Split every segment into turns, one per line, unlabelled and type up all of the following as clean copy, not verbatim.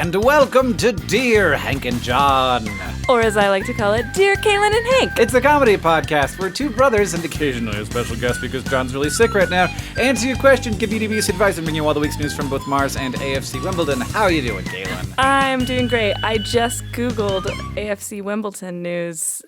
And welcome to Dear Hank and John.
Or as I like to call it, Dear Kaylin and Hank.
It's a comedy podcast where two brothers and occasionally a special guest because John's really sick right now answer your question, give you devious advice, and bring you all the week's news from both Mars and AFC Wimbledon. How are you doing, Kaylin?
I'm doing great. I just Googled AFC Wimbledon news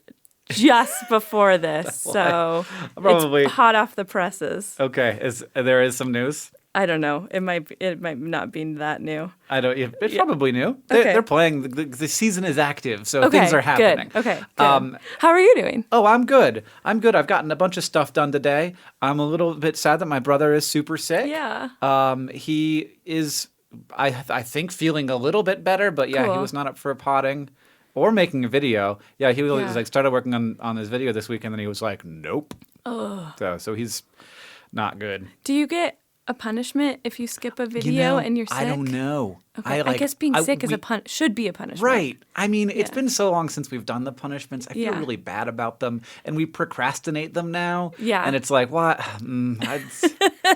just before this, so
Probably.
It's hot off the presses.
Okay, there is some news?
I don't know. It might not be that new.
It's probably new.
Okay.
They're playing. The season is active, so things are happening.
Good. Okay, good. How are you doing?
Oh, I'm good. I've gotten a bunch of stuff done today. I'm a little bit sad that my brother is super sick.
Yeah.
He is, I think, feeling a little bit better, but yeah,
Cool.
He was not up for potting or making a video. Yeah, he was like started working on his video this week, and then he was like, nope.
Oh.
So he's not good.
Do you get a punishment if you skip a video and you're sick?
I don't know.
Okay. I guess being sick should be a punishment.
Right. I mean, it's been so long since we've done the punishments. I feel
Yeah.
really bad about them, and we procrastinate them now.
Yeah.
And it's like, what?
And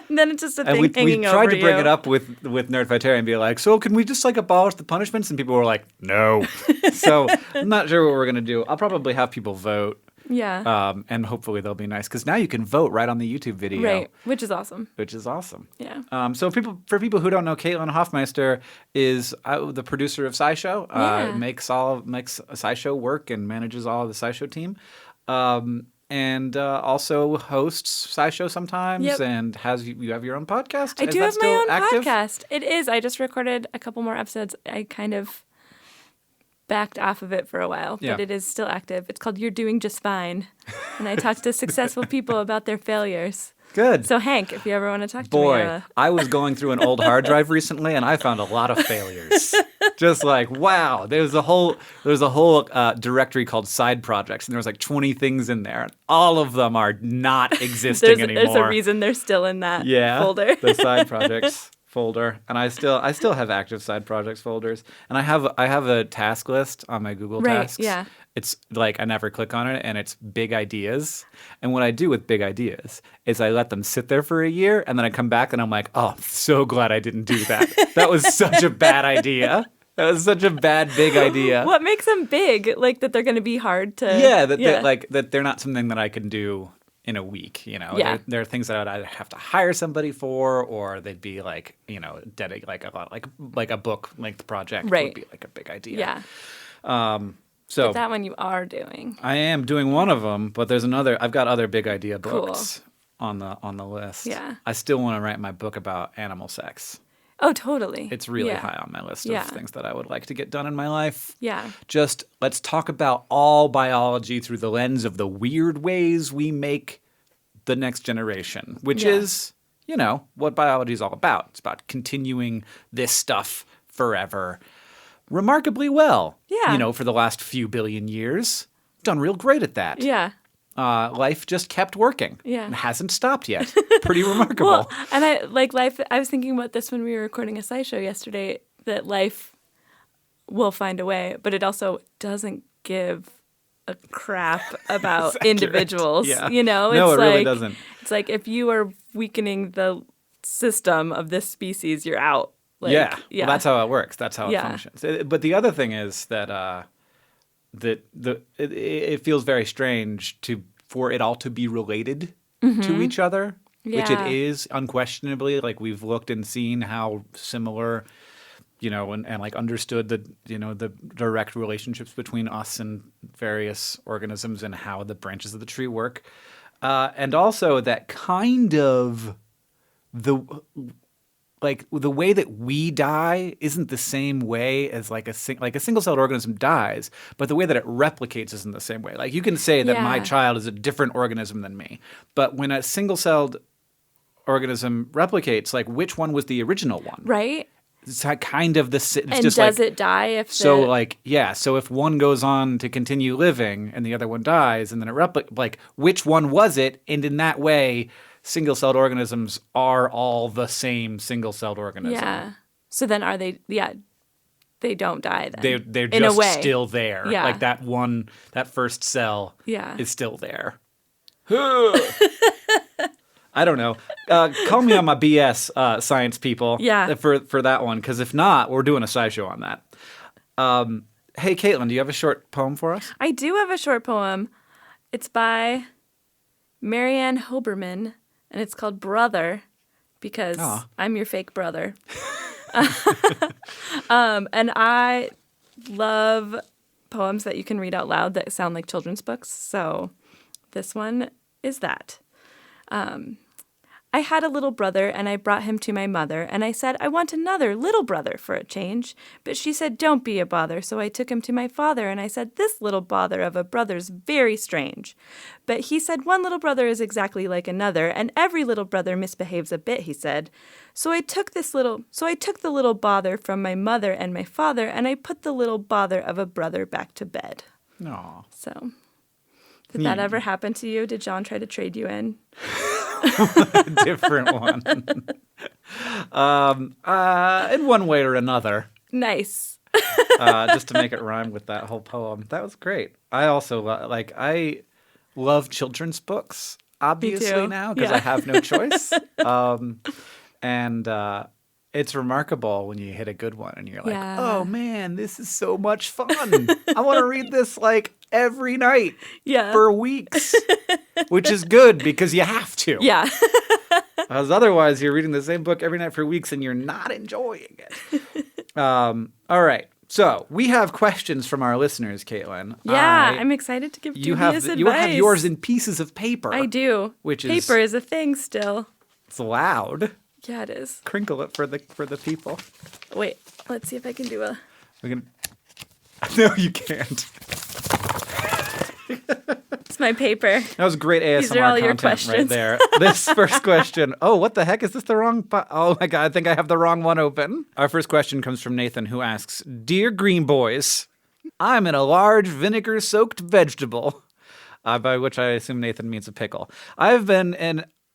then it's just a thing
we
hanging over
tried to bring
you.
it up with Nerdfighteria and be like, so can we just like abolish the punishments? And people were like, no. So I'm not sure what we're gonna do. I'll probably have people vote.
Yeah.
And hopefully they'll be nice because now you can vote right on the YouTube video.
Right. Which is awesome.
Which is awesome.
Yeah.
So for people who don't know, Caitlin Hofmeister is the producer of SciShow.
Yeah.
Makes SciShow work and manages all of the SciShow team. And also hosts SciShow sometimes.
Yep.
And you have your own podcast.
I
Is
do
that
have my
still
own
active?
podcast. It is. I just recorded a couple more episodes. I kind of backed off of it for a while, but
Yeah.
it is still active. It's called You're Doing Just Fine. And I talk to successful people about their failures.
Good.
So Hank, if you ever want to talk to
Boy,
me.
I was going through an old hard drive recently, and I found a lot of failures. Just like, wow, there's a whole directory called side projects, and there was like 20 things in there. All of them are not existing anymore.
There's a reason they're still in that folder.
The side projects folder, and I still have active side projects folders, and I have a task list on my Google Tasks.
Yeah.
It's like I never click on it, and it's big ideas. And what I do with big ideas is I let them sit there for a year, and then I come back and I'm like, oh, I'm so glad I didn't do that. That was such a bad idea. That was such a bad big idea.
What makes them big? Like that they're going to be hard to...
Yeah, that they're not something that I can do in a week, you know.
Yeah.
There are things that I'd either have to hire somebody for, or they'd be like, you know, like a lot, like a book length project
Right.
would be like a big idea.
Yeah.
So
But that one you are doing.
I am doing one of them, but there's another. I've got other big idea books on the list.
Yeah.
I still want to write my book about animal sex.
Oh, totally.
It's really
Yeah.
high on my list
Yeah.
of things that I would like to get done in my life.
Yeah.
Just let's talk about all biology through the lens of the weird ways we make the next generation, which is, you know, what biology is all about. It's about continuing this stuff forever remarkably well.
Yeah.
You know, for the last few billion years. Done real great at that.
Yeah.
Life just kept working.
Yeah.
And hasn't stopped yet. Pretty remarkable.
Well, and I was thinking about this when we were recording a SciShow yesterday, that life will find a way, but it also doesn't give a crap about individuals.
Yeah.
You know?
No,
it's
it really
like,
doesn't.
It's like if you are weakening the system of this species, you're out. Like,
yeah. Well, that's how it works. That's how it
Yeah.
functions. But the other thing is that it feels very strange for it all to be related to each other, which it
Yeah.
is unquestionably. Like we've looked and seen how similar, you know, and like understood the direct relationships between us and various organisms and how the branches of the tree work, and also that kind of the way that we die isn't the same way as like a single-celled organism dies, but the way that it replicates isn't the same way. Like you can say that my
Yeah.
child is a different organism than me, but when a single-celled organism replicates, like which one was the original one?
Right?
It's kind of the. It's
And
just
does
like,
it die if
so
the...
like yeah. So if one goes on to continue living and the other one dies, and then it like which one was it? And in that way, single-celled organisms are all the same single-celled organism.
Yeah. So then are they... Yeah. They don't die then.
They're
in a
just
way.
still there.
Yeah.
Like that first cell
Yeah.
is still there. I don't know. Call me on my BS, science people.
Yeah.
For that one, because if not, we're doing a SciShow on that. Hey, Caitlin, do you have a short poem for us?
I do have a short poem. It's by Marianne Hoberman, and it's called Brother, because I'm your fake brother. And I love poems that you can read out loud that sound like children's books. So this one is that. I had a little brother, and I brought him to my mother, and I said, I want another little brother for a change. But she said, don't be a bother. So I took him to my father, and I said, this little bother of a brother's very strange. But he said, one little brother is exactly like another, and every little brother misbehaves a bit, he said. So I took the little bother from my mother and my father, and I put the little bother of a brother back to bed.
Aw.
So, did that ever happen to you? Did John try to trade you in?
A different one. In one way or another.
Nice.
Just to make it rhyme with that whole poem. That was great. I also I love children's books, obviously now, because I have no choice. And it's remarkable when you hit a good one and you're like, oh man, this is so much fun. I want to read this like every night for weeks, which is good because you have to.
Yeah.
Because otherwise you're reading the same book every night for weeks and you're not enjoying it. All right. So we have questions from our listeners, Caitlin.
Yeah, I'm excited to give dubious advice.
You have yours in pieces of paper.
I do. Paper is a thing still.
It's loud.
Yeah, it is.
Crinkle it for the people.
Wait, let's see if I can do a...
We're gonna... No, you can't.
It's my paper.
That was great ASMR
These are all your
content
questions.
right there. This first question. Oh, what the heck? Is this the wrong... Oh my God, I think I have the wrong one open. Our first question comes from Nathan, who asks, Dear Green Boys, I'm in a large vinegar-soaked vegetable. By which I assume Nathan means a pickle.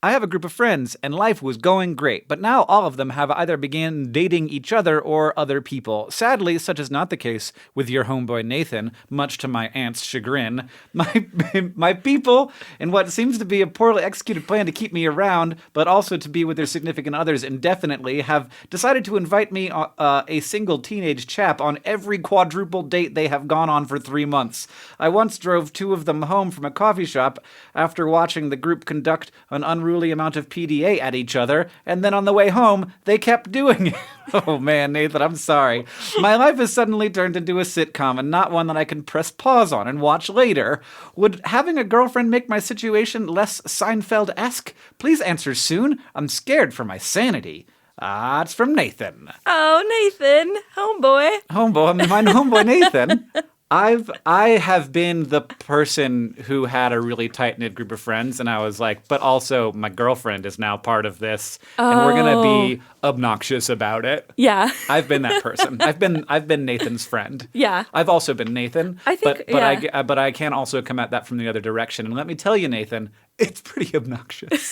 I have a group of friends, and life was going great, but now all of them have either began dating each other or other people. Sadly, such is not the case with your homeboy Nathan, much to my aunt's chagrin. My people, in what seems to be a poorly executed plan to keep me around, but also to be with their significant others indefinitely, have decided to invite me, a single teenage chap, on every quadruple date they have gone on for 3 months. I once drove 2 of them home from a coffee shop after watching the group conduct an unruly amount of PDA at each other, and then on the way home, they kept doing it. Oh man, Nathan, I'm sorry. My life has suddenly turned into a sitcom, and not one that I can press pause on and watch later. Would having a girlfriend make my situation less Seinfeld-esque? Please answer soon. I'm scared for my sanity. It's from Nathan.
Oh, Nathan, homeboy.
My homeboy Nathan. I have been the person who had a really tight-knit group of friends, and I was like, but also my girlfriend is now part of this, and we're going to be obnoxious about it.
Yeah.
I've been that person. I've been Nathan's friend.
Yeah.
I've also been Nathan.
I think,
but I can also come at that from the other direction. And let me tell you, Nathan, it's pretty obnoxious.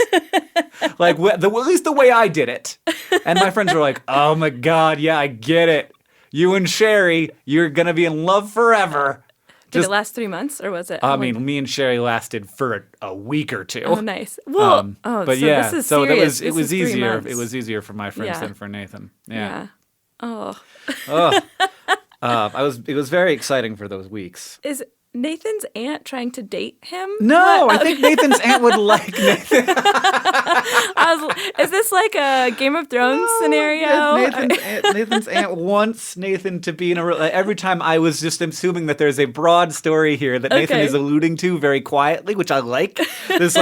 Like, at least the way I did it. And my friends were like, oh my God, yeah, I get it. You and Sherry, you're going to be in love forever.
Did it last 3 months, or was it?
I mean, me and Sherry lasted for a week or 2.
Oh, nice. Well,
but
so
yeah,
this is
so
serious.
it was easier.
3 months.
It was easier for my friends than for Nathan. Yeah.
Oh.
It was very exciting for those weeks.
Is Nathan's aunt trying to date him?
No, I think Nathan's aunt would like Nathan.
Is this like a Game of Thrones scenario?
Yeah, Nathan's aunt wants Nathan to be in a... Every time I was just assuming that there's a broad story here that Nathan is alluding to very quietly, which I like. There's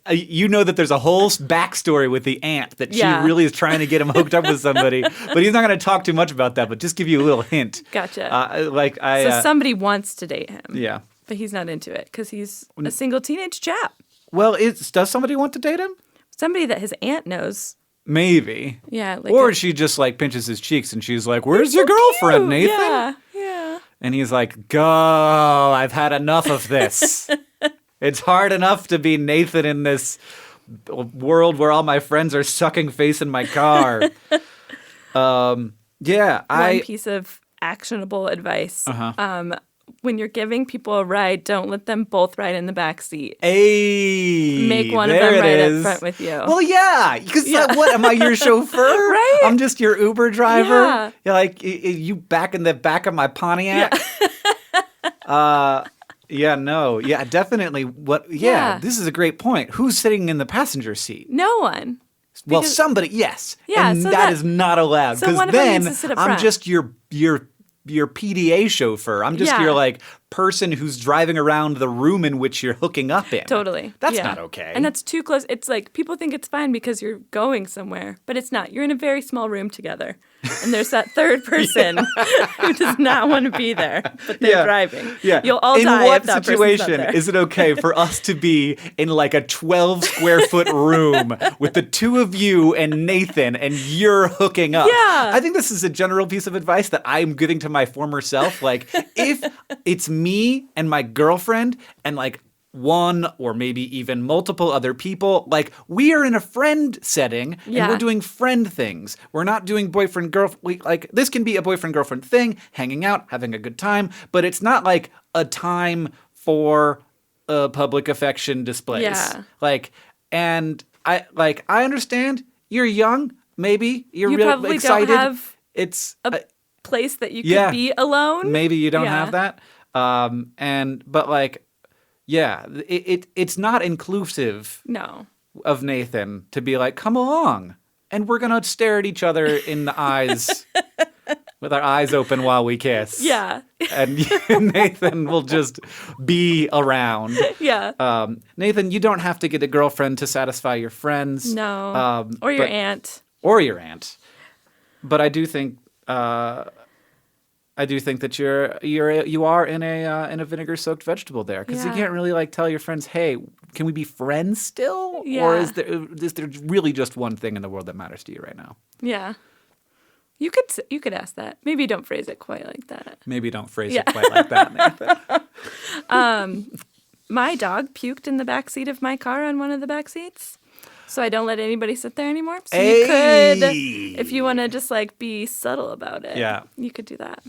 you know that there's a whole backstory with the aunt that she really is trying to get him hooked up with somebody. But he's not going to talk too much about that, but just give you a little hint.
Gotcha.
So
somebody wants to date him.
Yeah.
But he's not into it because he's a single teenage chap.
Well, does somebody want to date him?
Somebody that his aunt knows.
Maybe.
Yeah.
Or she just pinches his cheeks and she's like, where's your girlfriend,
cute.
Nathan?
Yeah.
And he's like, go, I've had enough of this. It's hard enough to be Nathan in this world where all my friends are sucking face in my car.
One piece of actionable advice. when you're giving people a ride, don't let them both ride in the back seat.
Hey,
Make one of
there
them
it
ride
is.
up front with you.
Well, yeah, because what am I, your chauffeur?
Right?
I'm just your Uber driver.
Yeah.
You're like you back in the back of my Pontiac. Yeah, definitely.
Yeah.
This is a great point. Who's sitting in the passenger seat?
No one.
Well,
Because-
somebody, yes.
Yeah,
and
so
that is not allowed.
so
Because
one of them
then
needs to sit up
I'm
front.
just your PDA chauffeur. I'm just
Yeah.
your like person who's driving around the room in which you're hooking up in.
Totally.
That's
Yeah.
not okay.
And that's too close. It's like people think it's fine because you're going somewhere, but it's not. You're in a very small room together. And there's that third person who does not want to be there, but they're driving.
Yeah.
You'll all
in
die
what
if that person's not
situation
there.
is it okay for us to be in like a 12 square foot room with the two of you and Nathan and you're hooking up?
Yeah.
I think this is a general piece of advice that I'm giving to my former self. Like if it's me and my girlfriend and like one or maybe even multiple other people, like we are in a friend setting and
Yeah.
we're doing friend things. We're not doing boyfriend girlfriend. Like this can be a boyfriend girlfriend thing, hanging out, having a good time, but it's not like a time for public affection displays.
Yeah.
And I understand you're young, maybe you're
You
really
probably
excited.
don't have
it's
a place that you could
yeah.
be alone.
maybe you don't
Yeah.
have that. But like, yeah, it's not inclusive
No.
of Nathan to be like, come along, and we're gonna stare at each other in the eyes with our eyes open while we kiss.
Yeah.
And Nathan will just be around.
Yeah.
Nathan, you don't have to get a girlfriend to satisfy your friends.
No. Or your
but-
aunt.
Or your aunt. But I do think that you are in a vinegar soaked vegetable there, because you
Yeah.
can't really like tell your friends, hey, can we be friends still? Or
Yeah.
is there really just one thing in the world that matters to you right now?
Yeah. You could ask that. Maybe don't phrase it quite like that.
Maybe don't phrase
Yeah.
it quite like that, Nathan.
My dog puked in the back seat of my car on one of the back seats. So I don't let anybody sit there anymore. So you could,
Hey!
if you want to just like be subtle about it,
Yeah.
you could do that.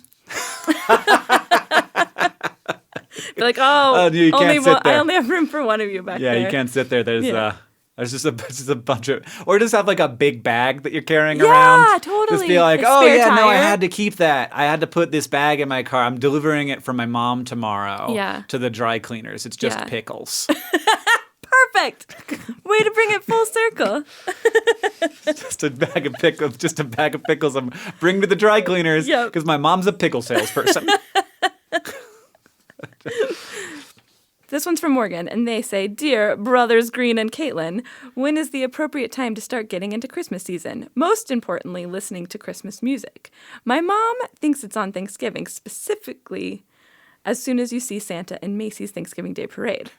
Be like, oh,
you can't
only
sit
one, I
there.
only have room for one of you back
Yeah,
there.
you can't sit there. There's
Yeah.
there's just a bunch of, or just have like a big bag that you're carrying
Yeah,
around.
totally.
Just be like,
A
oh
spare
yeah, no, I
tire."
had to keep that. I had to put this bag in my car. I'm delivering it from my mom tomorrow.
Yeah.
To the dry cleaners. It's just
Yeah.
pickles.
Perfect. Way to bring it full circle.
Just a bag of pickles. I'm bring to the dry cleaners
Yep.
because my mom's a pickle salesperson.
This one's from Morgan, and they say, Dear brothers Green and Caitlin, when is the appropriate time to start getting into Christmas season? Most importantly, listening to Christmas music. My mom thinks it's on Thanksgiving, specifically as soon as you see Santa in Macy's Thanksgiving Day Parade.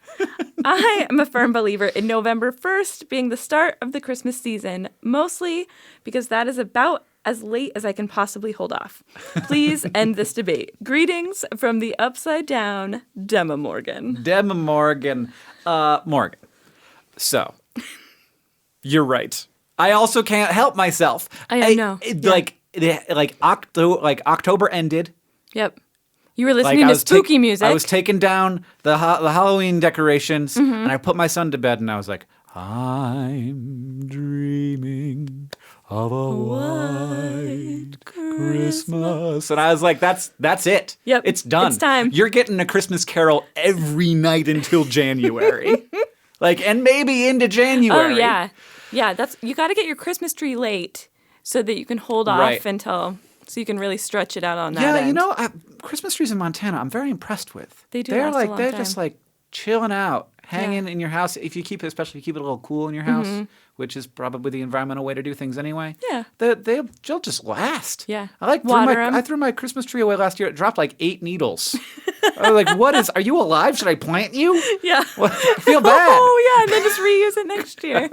I am a firm believer in November 1st being the start of the Christmas season, mostly because that is about as late as I can possibly hold off. Please end this debate. Greetings from the upside down Dema Morgan.
Dema Morgan. Morgan. So, you're right. I also can't help myself.
I know. Yeah.
October ended.
Yep. You were listening
I
to
was
spooky music.
I was taking down the Halloween decorations, and I put my son to bed, and I was like, I'm dreaming of a white Christmas. And I was like, that's it.
Yep,
It's done.
it's time.
You're getting a Christmas Carol every night until January. And maybe into January.
Oh, yeah. Yeah, you got to get your Christmas tree late so that you can hold off
Right.
until, so you can really stretch it out on that
Yeah,
end.
Christmas trees in Montana, I'm very impressed with.
They do
They're
last a long
they're
time.
just chilling out, hanging in your house. Especially if you keep it a little cool in your house, which is probably the environmental way to do things anyway.
Yeah.
They'll just last.
Yeah.
I
Water 'em.
I threw my Christmas tree away last year. It dropped 8 needles. I was like, are you alive? Should I plant you?
Yeah.
Well, I feel bad.
Oh, yeah, and then just reuse it next year.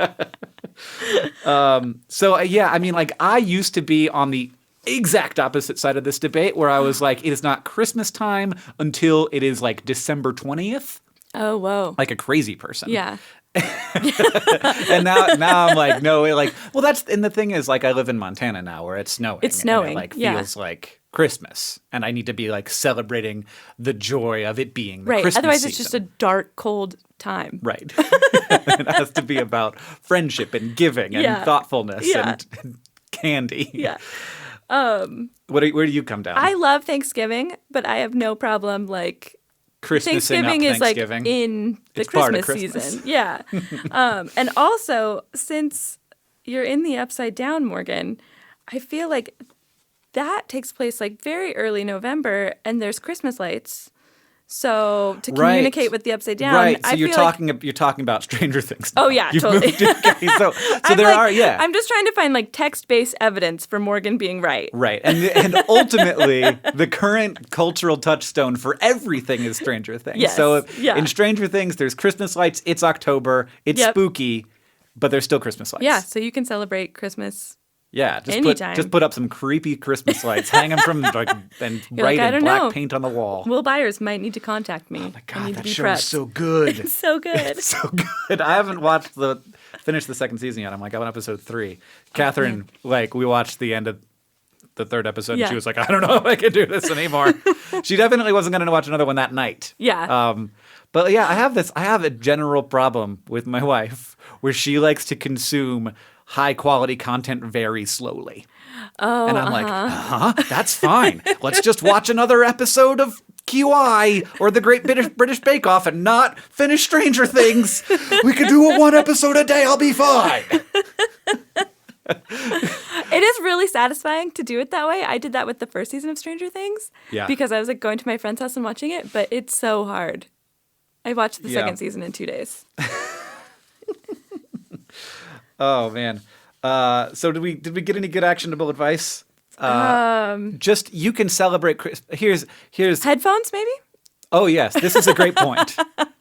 I used to be on the exact opposite side of this debate where I was like, it is not Christmas time until it is December 20th.
Oh, whoa.
Like a crazy person.
Yeah.
And now I'm like, no, well, and the thing is, I live in Montana now where it's snowing.
It's snowing,
And it
yeah.
feels like Christmas, and I need to be like celebrating the joy of it being the
Right.
Christmas
Otherwise,
season.
it's just a dark, cold time.
Right. It has to be about friendship and giving and
Yeah.
thoughtfulness
Yeah.
and candy.
Yeah.
Where do you come down?
I love Thanksgiving, but I have no problem like
Christmasing
Thanksgiving
up
is like
Thanksgiving.
in the
It's part of
Christmas
Christmas.
season. Yeah. And also, since you're in the Upside Down, Morgan, I feel like that takes place like very early November, and there's Christmas lights. So to
Right.
communicate with the Upside Down,
Right. So
I
you're
feel like,
talking about Stranger Things.
Oh,
now.
yeah,
You've
totally.
moved okay, so
I'm
there
like-
are, yeah.
I'm just trying to find like text-based evidence for Morgan being right.
Right. And ultimately, the current cultural touchstone for everything is Stranger Things.
Yes,
So
yeah.
in Stranger Things, there's Christmas lights, it's October, it's
Yep.
spooky, but there's still Christmas lights.
Yeah, so you can celebrate Christmas.
Yeah,
Anytime.
just put up some creepy Christmas lights, hang them from like and
You're
write
like, I
in
don't
black
know.
paint on the wall.
Will Byers might need to contact me.
Oh my
I
God,
need to
that
be
show
prepped.
is so good.
It's so good.
It's so good. I haven't finished the second season yet. I'm on episode 3. Catherine, like, we watched the end of the third episode, and
Yeah.
she was like, I don't know if I can do this anymore. She definitely wasn't going to watch another one that night.
Yeah.
But yeah, I have a general problem with my wife where she likes to consume high quality content very slowly.
Oh,
And I'm like, that's fine. Let's just watch another episode of QI or the Great British Bake Off and not finish Stranger Things. We could do a 1 episode a day. I'll be fine.
It is really satisfying to do it that way. I did that with the first season of Stranger Things.
Yeah.
Because I was like going to my friend's house and watching it, but it's so hard. I watched the
Yeah.
second season in 2 days.
Oh man. So did we get any good actionable advice? Just you can celebrate Here's
Headphones, maybe?
Oh, yes. This is a great point.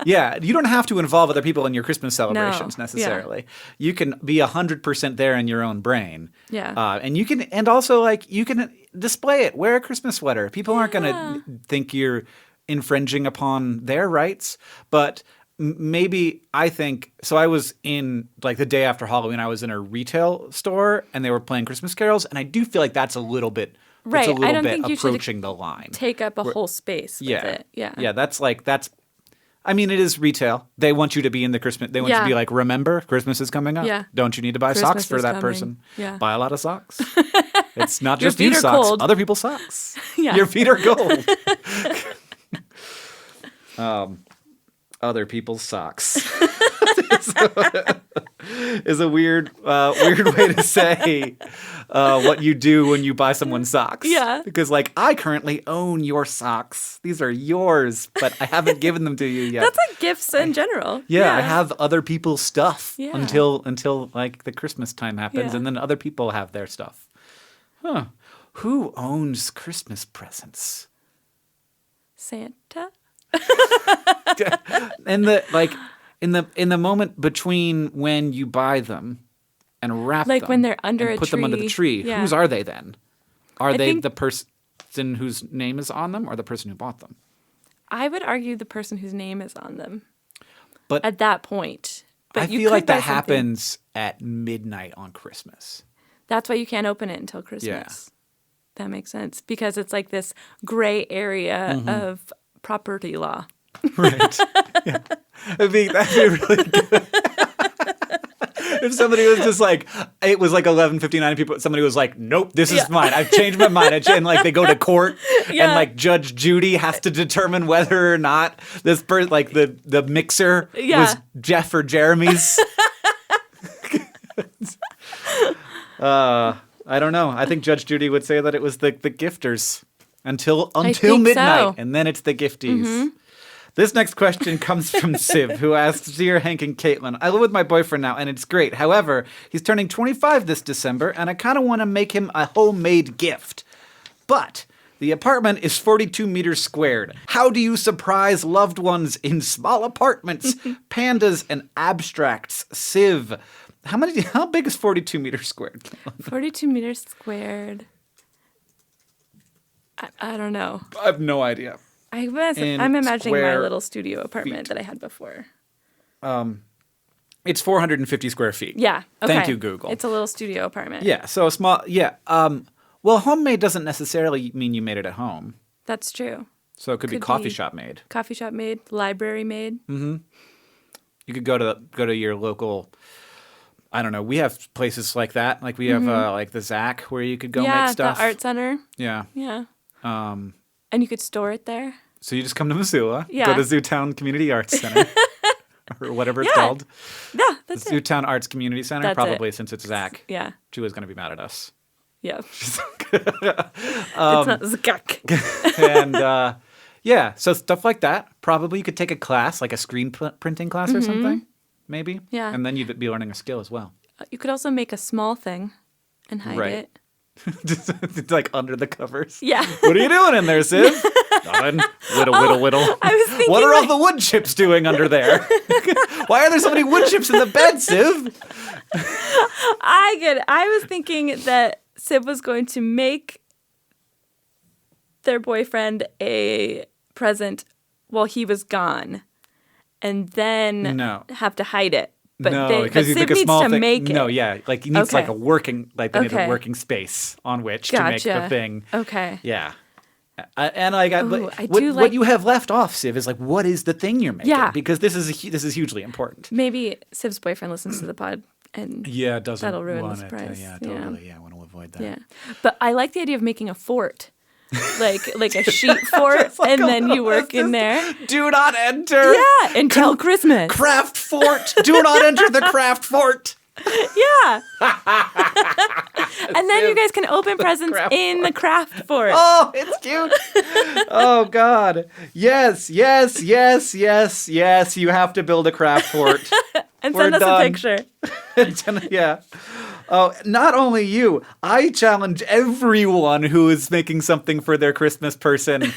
Yeah. You don't have to involve other people in your Christmas celebrations
No.
necessarily. You can be 100% there in your own brain.
Yeah.
And you can, and also like you can display it. Wear a Christmas sweater. People aren't going to think you're infringing upon their rights. But maybe I think, so I was in like the day after Halloween, I was in a retail store and they were playing Christmas carols. And I do feel like that's a little bit.
Right.
It's a
I
little
don't
bit
think you should
approaching the line.
Take up a whole space with it. Yeah.
Yeah, that's I mean, it is retail. They want you to be in the Christmas. They want you to
Yeah.
be like, remember, Christmas is coming up.
Yeah.
Don't you need to buy
Christmas
socks for
is
that
coming.
person?
Yeah.
Buy a lot of socks. It's not
Your
just you
feet are
socks.
cold.
Other people's socks.
Yeah.
Your feet are gold. Other people's socks. Is a weird way to say what you do when you buy someone socks.
Yeah.
Because like I currently own your socks. These are yours, but I haven't given them to you yet.
That's like gifts in general.
Yeah, I have other people's stuff
Yeah.
until like the Christmas time happens,
Yeah.
and then other people have their stuff. Huh? Who owns Christmas presents?
Santa?
And in the moment between when you buy them and wrap
Like
them,
when they're under
and
a
put them under the
tree.
tree.
Yeah.
Whose are they then? Are they
think-
the person whose name is on them, or the person who bought them?
I would argue the person whose name is on them
But
at that point. But
I
you
feel
could
like that
buy something-
happens at midnight on Christmas.
That's why you can't open it until Christmas. That makes sense. Because it's like this gray area
Mm-hmm.
of property law.
Right. Yeah. that'd be really good. If somebody was just like, it was like 11:59, people. Somebody was like, "Nope, this is
Yeah.
mine. I've changed my mind." And like they go to court, and
Yeah.
like Judge Judy has to determine whether or not this person, like the mixer,
Yeah.
was Jeff or Jeremy's. I don't know. I think Judge Judy would say that it was the gifters until
think
midnight,
so.
and then it's the gifties. This next question comes from Siv, who asks, Dear Hank and Caitlin, I live with my boyfriend now, and it's great. However, he's turning 25 this December, and I kind of want to make him a homemade gift. But the apartment is 42 meters squared. How do you surprise loved ones in small apartments, pandas, and abstracts? Siv, how big is 42 meters squared?
42 meters squared. I don't know.
I have no idea.
I'm
In
imagining my
square
little studio apartment
feet.
that I had before.
It's 450 square feet.
Yeah. Okay.
Thank you, Google.
It's a little studio apartment.
Yeah, so a small, Well, homemade doesn't necessarily mean you made it at home.
That's true.
So it could be
Could
coffee
be.
shop made.
Coffee shop made, library made.
You could go to your local. I don't know. We have places like that. Like we have like the Zach where you could go
Yeah,
make stuff.
the art center.
Yeah.
Yeah. And you could store it there.
So you just come to Missoula,
Yeah.
go to Zootown Community Arts Center, or whatever it's
Yeah.
called.
Yeah, that's it.
Zootown Arts Community Center,
That's
probably
it.
since it's Zach.
Yeah.
Julia's going to be mad at us.
Yeah. It's not Zgak.
And yeah, so stuff like that. Probably you could take a class, like a screen printing class or something, maybe.
Yeah.
And then you'd be learning a skill as well.
You could also make a small thing and hide
Right.
it.
Just like under the covers.
Yeah.
What are you doing in there, Siv? Nothing. Whittle.
I was thinking
What are all the wood chips doing under there? Why are there so many wood chips in the bed, Siv?
I get it. I was thinking that Siv was going to make their boyfriend a present while he was gone and then
No.
have to hide it. But,
No, because he's
Siv
like a
needs
small
to
thing.
make it.
No, yeah, like he needs like
Okay.
a working, like they need a
Okay.
working space on which to make the
Gotcha.
thing.
Okay.
Yeah. And like,
Ooh, I
what,
do
what
like-
you have left off, Siv, is like, what is the thing you're making?
Yeah.
Because this is hugely important.
Maybe Siv's boyfriend listens to the pod and
Yeah, it doesn't
That'll ruin the
want it.
surprise.
Yeah,
Yeah.
totally. Yeah, I want to avoid that.
yeah. But I like the idea of making a fort. like a sheet fort and then you work in there.
Do not enter.
Yeah, until Christmas.
Craft fort. Do not enter the craft fort.
Yeah. And then you guys can open presents
craft
in the craft fort.
Oh, it's cute. Oh God. Yes. You have to build a craft fort.
and
we're
send us
done.
a picture.
Yeah. Oh, not only you. I challenge everyone who is making something for their Christmas person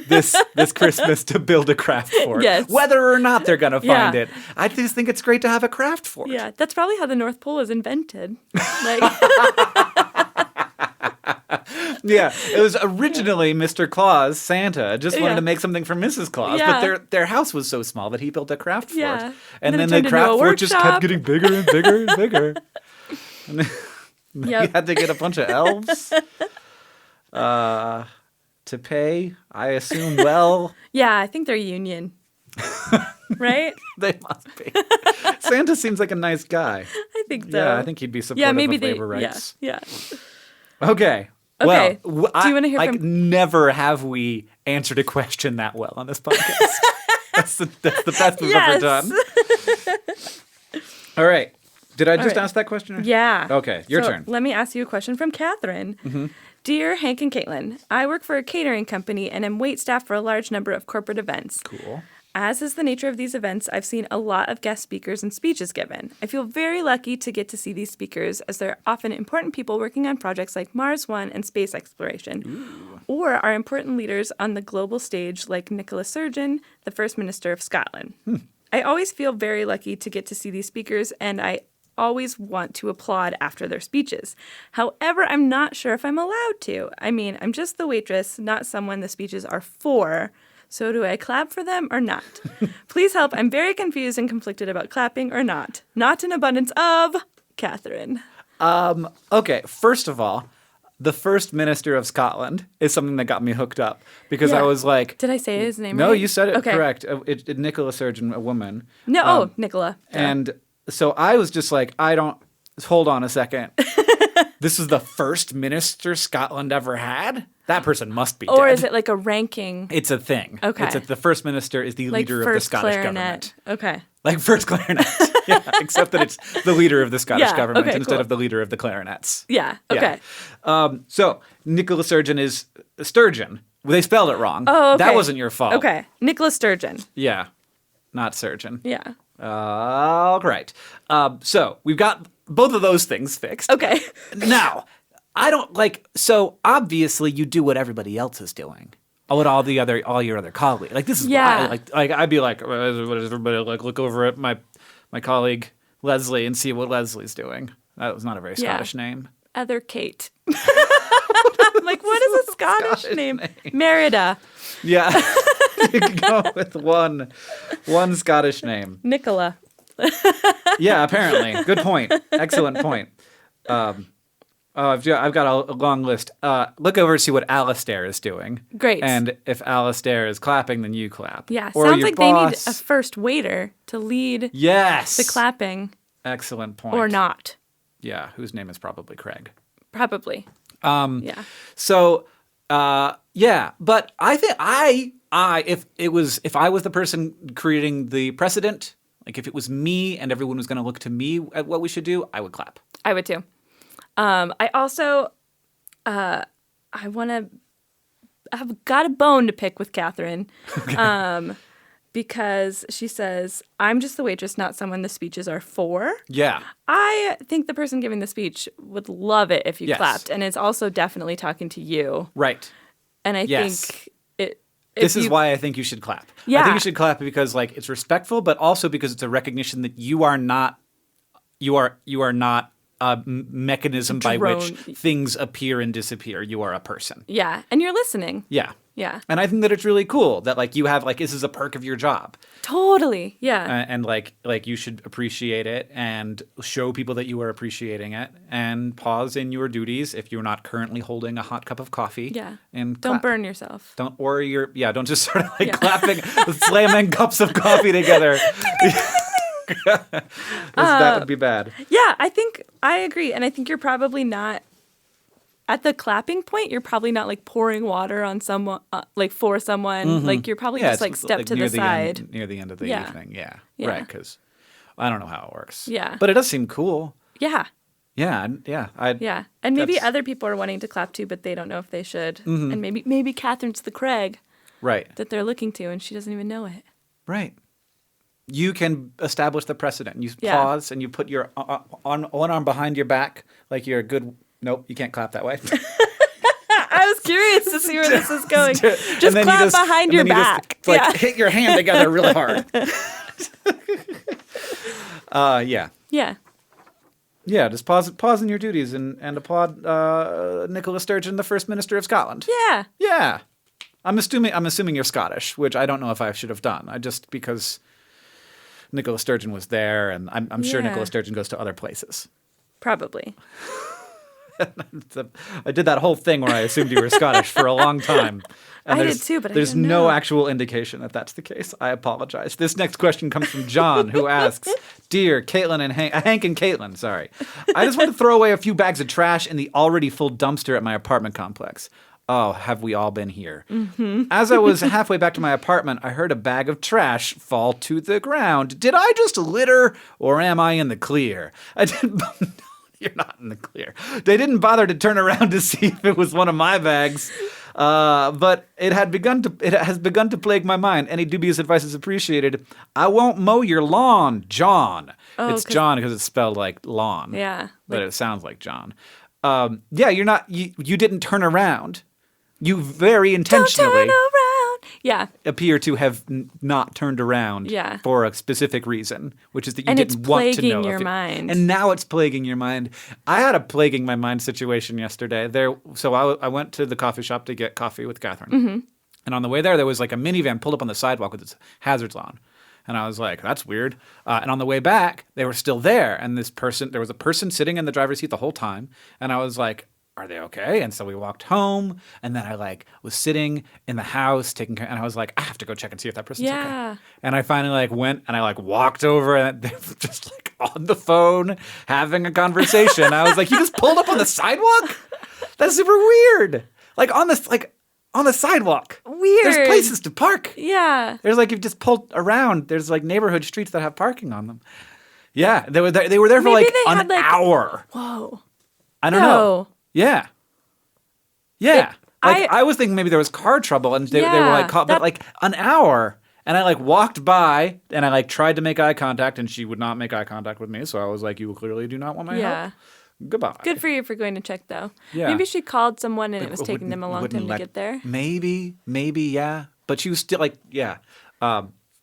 this Christmas to build a craft fort.
Yes.
Whether or not they're gonna
Yeah.
find it. I just think it's great to have a craft fort.
Yeah, that's probably how the North Pole was invented. Like,
Yeah, it was originally Mr. Claus, Santa, just wanted
Yeah.
to make something for Mrs. Claus,
Yeah.
but their house was so small that he built a craft fort.
Yeah.
And
Then
then
it
the
turned into
craft
a
fort just kept
workshop.
getting bigger and bigger and bigger. And then you
Yep.
had to get a bunch of elves to pay, I assume, well.
yeah, I think they're union. Right?
They must be. Santa seems like a nice guy.
I think so.
Yeah, I think he'd be supportive
yeah, maybe
of
they.
labor rights.
Yeah.
Okay.
Okay.
Well,
Do you wanna hear
like,
from-
never have we answered a question that well on this podcast. that's the best we've
Yes.
ever done. All right. Did I just
right.
ask that question?
Yeah.
Okay, your
So,
turn.
Let me ask you a question from Catherine. Dear Hank and Caitlin, I work for a catering company and am waitstaff for a large number of corporate events.
Cool.
As is the nature of these events, I've seen a lot of guest speakers and speeches given. I feel very lucky to get to see these speakers, as they're often important people working on projects like Mars One and space exploration, or are important leaders on the global stage like Nicola Sturgeon, the First Minister of Scotland. I always feel very lucky to get to see these speakers, and I always want to applaud after their speeches. However, I'm not sure if I'm allowed to. I mean, I'm just the waitress, not someone the speeches are for. So do I clap for them or not? Please help. I'm very confused and conflicted about clapping or not. Not an abundance of Catherine.
Okay, first of all, the First Minister of Scotland is something that got me hooked up because I
Yeah.
was like,
Did I say his name
no,
right?
you said it
Okay.
correct. Nicola Sturgeon, a woman.
No, Nicola.
And so I was just like, hold on a second. This is the first minister Scotland ever had? That person must be
Or
dead.
is it like a ranking?
It's a thing.
Okay.
The first minister is the
Like
leader of the
first
Scottish
clarinet.
government.
Okay.
Like first clarinet. Yeah, except that it's the leader of the Scottish
Yeah,
government
okay,
instead
cool.
of the leader of the clarinets.
Yeah. Okay.
Yeah. So Nicola Sturgeon is Sturgeon. They spelled it wrong.
Oh, okay.
That wasn't your fault.
Okay. Nicola Sturgeon.
Yeah. Not surgeon.
Yeah.
All right. So we've got both of those things fixed.
Okay.
Now, I don't like. So obviously, you do what everybody else is doing. What all your other colleagues. Like this is
Yeah.
what I like. Like I'd be like, what is everybody like? Look over at my colleague Leslie and see what Leslie's doing. That was not a very
Yeah.
Scottish name.
Other Kate. I'm like, what is a Scottish name? Merida.
Yeah, you can go with one Scottish name.
Nicola.
Yeah, apparently. Good point. Excellent point. I've got a long list. Look over and see what Alistair is doing.
Great.
And if Alistair is clapping, then you clap.
Yeah,
Or
sounds
your
like they need
boss.
a first waiter to lead
Yes.
the clapping
Excellent point.
or not.
Yeah, whose name is probably Craig.
Probably. Yeah.
So, yeah, but I think if I was the person creating the precedent, like if it was me and everyone was going to look to me at what we should do, I would clap.
I would too. I also, I've got a bone to pick with Catherine, because she says, "I'm just the waitress, not someone the speeches are for."
Yeah.
I think the person giving the speech would love it if you
Yes.
clapped, and it's also definitely talking to you.
Right.
And I
Yes.
think it.
This is why I think you should clap. I
Yeah.
think you should clap because like it's respectful, but also because it's a recognition that you are not a mechanism by which
Drone.
things appear and disappear. You are a person.
Yeah, and you're listening.
Yeah.
Yeah,
And I think that it's really cool that like you have like this is a perk of your job.
totally. Yeah,
And like you should appreciate it and show people that you are appreciating it and pause in your duties if you're not currently holding a hot cup of coffee.
yeah.
And
Don't
clap.
burn yourself.
Don't don't just sort of like clapping, slamming cups of coffee together. That would be bad.
Yeah, I agree, and I think you're probably not at the clapping point. You're probably not like pouring water on someone, like for someone. Like you're probably just
it's
like step to
near
the side.
near the end of the
Yeah.
evening. Yeah,
Yeah.
right. Because I don't know how it works.
Yeah.
but it does seem cool.
Yeah,
Yeah, yeah.
yeah, and maybe
That's-
other people are wanting to clap too, but they don't know if they should. And maybe Catherine's the Craig
Right,
that they're looking to, and she doesn't even know it.
right. You can establish the precedent. You
Yeah.
pause and you put your one arm behind your back, like you're a good. Nope, you can't clap that way.
I was curious to see where this is going.
And
Just
then
clap behind
and
your
then you
back.
Just, like
Yeah.
hit your hand together really hard. Yeah.
Yeah.
Yeah, just pause in your duties and applaud Nicola Sturgeon, the First Minister of Scotland.
Yeah.
Yeah. I'm assuming you're Scottish, which I don't know if I should have done. I just because Nicola Sturgeon was there, and I'm sure
Yeah.
Nicola Sturgeon goes to other places.
Probably.
I did that whole thing where I assumed you were Scottish for a long time. And
I did
there's-
too, but I
there's
didn't
no
know.
actual indication that that's the case. I apologize. This next question comes from John, who asks, "Dear Caitlin and Hank and Caitlin, sorry. I just want to throw away a few bags of trash in the already full dumpster at my apartment complex. Oh, have we all been here? As I was halfway back to my apartment, I heard a bag of trash fall to the ground. Did I just litter, or am I in the clear? I didn't." You're not in the clear. They didn't bother to turn around to see if it was one of my bags, but it has begun to plague my mind. Any dubious advice is appreciated. I won't mow your lawn, John.
Oh,
It's John because it's spelled like lawn.
Yeah.
but it sounds like John. Yeah, you're not. You didn't turn around. You very
Don't
intentionally
turn around. Yeah.
appear to have not turned around
Yeah.
for a specific reason, which is that you
And it's
didn't want to know.
plaguing your
if it-
mind.
And now it's plaguing your mind. I had a plaguing my mind situation yesterday. So I went to the coffee shop to get coffee with Catherine.
Mm-hmm.
And on the way there was like a minivan pulled up on the sidewalk with its hazards on. And I was like, that's weird. And on the way back, they were still there. And there was a person sitting in the driver's seat the whole time. And I was like, are they okay? And so we walked home, and then I was sitting in the house taking care, and I was like, I have to go check and see if that person's
Yeah.
okay. And I finally went and I walked over, and they were just on the phone having a conversation. I was like, you just pulled up on the sidewalk? That's super weird. On the sidewalk.
Weird.
There's places to park.
Yeah.
There's you've just pulled around. There's neighborhood streets that have parking on them. Yeah, they were there. They were there for
Maybe they
an
had,
hour.
Whoa.
I don't
No.
know. Yeah. Yeah.
I-
I was thinking maybe there was car trouble and they were
Yeah,
caught,
that-
but an hour. And I walked by and I tried to make eye contact and she would not make eye contact with me. So I was like, you clearly do not want my
Yeah.
help. Goodbye.
Good for you for going to check, though.
Yeah.
Maybe she called someone and it was
Wouldn't-
taking them a long
wouldn't
time to get there.
Maybe, yeah. But she was still yeah.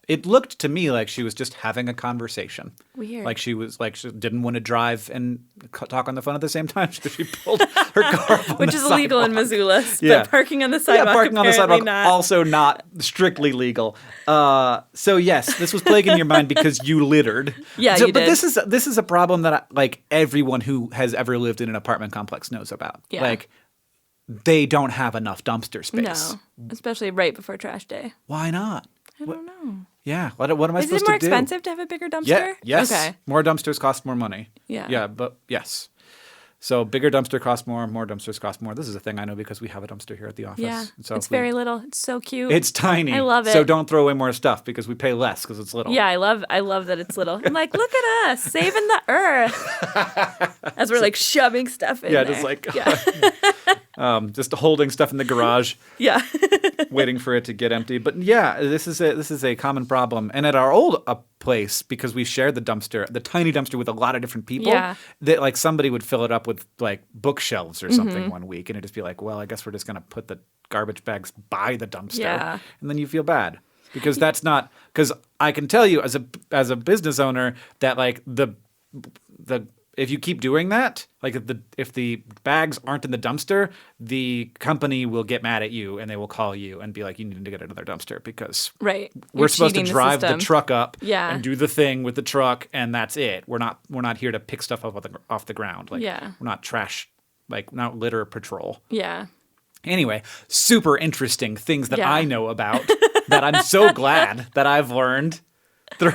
It looked to me like she was just having a conversation.
Weird.
Like she didn't want to drive and talk on the phone at the same time, so she pulled her car up on
Which
the
is illegal in
sidewalk.
Missoula.
Yeah.
But parking on the sidewalk,
Yeah, parking on the
apparently
sidewalk
not.
also not strictly legal. So yes, this was plaguing your mind because you littered.
Yeah,
so,
you
but
did.
this is a problem that like everyone who has ever lived in an apartment complex knows about.
Yeah.
Like they don't have enough dumpster space.
No, especially right before trash day.
Why not?
I don't know.
Yeah. What am I
Is
supposed
it more
to do?
expensive to have a bigger dumpster?
Yeah. Yes.
Okay.
More dumpsters cost more money.
Yeah.
Yeah. But yes. So bigger dumpster costs more. More dumpsters cost more. This is a thing I know because we have a dumpster here at the office.
Yeah.
So
It's very little. It's so cute.
It's tiny.
I love it.
So don't throw away more stuff because we pay less because it's little.
Yeah, I love that it's little. I'm like, look at us saving the earth as we're like shoving stuff in
Yeah.
there.
Just like
yeah.
just holding stuff in the garage,
Yeah.
waiting for it to get empty. But yeah, this is a common problem. And at our old place, because we shared the tiny dumpster with a lot of different people,
Yeah.
that like somebody would fill it up with like bookshelves or something one week, and it'd just be like, well, I guess we're just gonna put the garbage bags by the dumpster,
Yeah.
and then you feel bad because that's not because I can tell you as a business owner that like the if you keep doing that, like if the bags aren't in the dumpster, the company will get mad at you and they will call you and be like, you need to get another dumpster because
Right.
we're
You're
supposed to
cheating
drive the
system.
truck up
Yeah.
and do the thing with the truck and that's it. We're not here to pick stuff up off the ground. Like
Yeah.
we're not trash, like not litter patrol.
Yeah.
Anyway, super interesting things that
Yeah.
I know about that I'm so glad that I've learned through.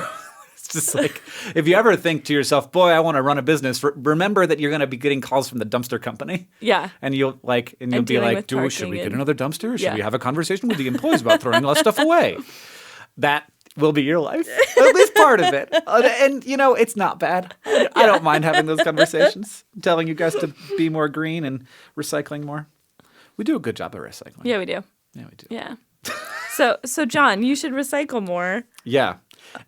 It's just like, if you ever think to yourself, boy, I want to run a business, remember that you're going to be getting calls from the dumpster company.
Yeah.
And you'll be
dealing
like,
with
should we
parking
get
and-
another dumpster? Should
Yeah.
we have a conversation with the employees about throwing less stuff away? That will be your life, at least part of it. And, it's not bad. I don't mind having those conversations, telling you guys to be more green and recycling more. We do a good job of recycling.
Yeah, we do.
Yeah, we do.
Yeah. So John, you should recycle more.
Yeah.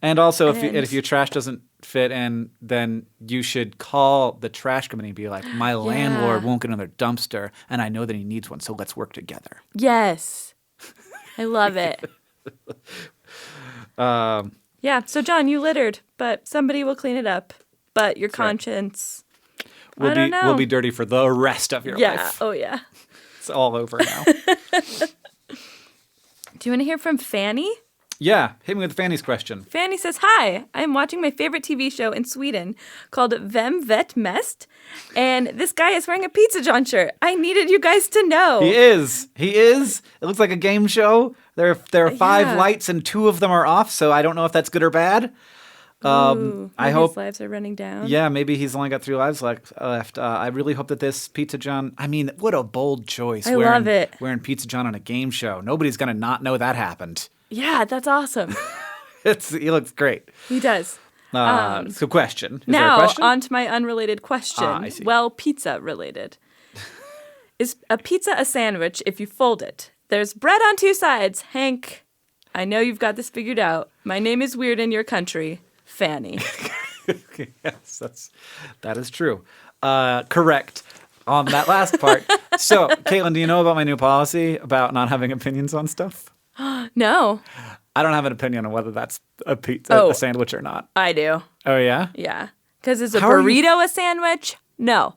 And also,
And-
if your trash doesn't fit in, then you should call the trash company and be like, my landlord won't get another dumpster, and I know that he needs one, so let's work together.
Yes. I love it. Yeah. So John, you littered, but somebody will clean it up. But your
right.
conscience,
We'll
I don't know.
will be dirty for the rest of your
Yeah.
life.
Oh yeah.
It's all over now.
Do you want to hear from Fanny?
Yeah. Hit me with Fanny's question.
Fanny says, "Hi, I am watching my favorite TV show in Sweden called Vem Vet Mest, and this guy is wearing a Pizza John shirt. I needed you guys to know."
He is. It looks like a game show. There are 5
Yeah.
lights and 2 of them are off, so I don't know if that's good or bad.
Ooh,
I
maybe
hope.
his lives are running down.
Yeah, maybe he's only got 3 lives left. I really hope that this Pizza John. I mean, what a bold choice.
I love it.
Wearing Pizza John on a game show. Nobody's gonna not know that happened.
Yeah, that's awesome.
He looks great.
He does.
So, question. Is there a
Now,
question?
on to my unrelated question.
I see.
Well, pizza related. Is a pizza a sandwich if you fold it? There's bread on 2 sides. Hank, I know you've got this figured out. My name is weird in your country. Fanny.
Yes, that is true. Correct on that last part. So, Caitlin, do you know about my new policy about not having opinions on stuff?
No,
I don't have an opinion on whether that's a pizza,
Oh.
a sandwich or not.
I do.
Oh, yeah?
Yeah. Because is a
How are you-
burrito a sandwich? No.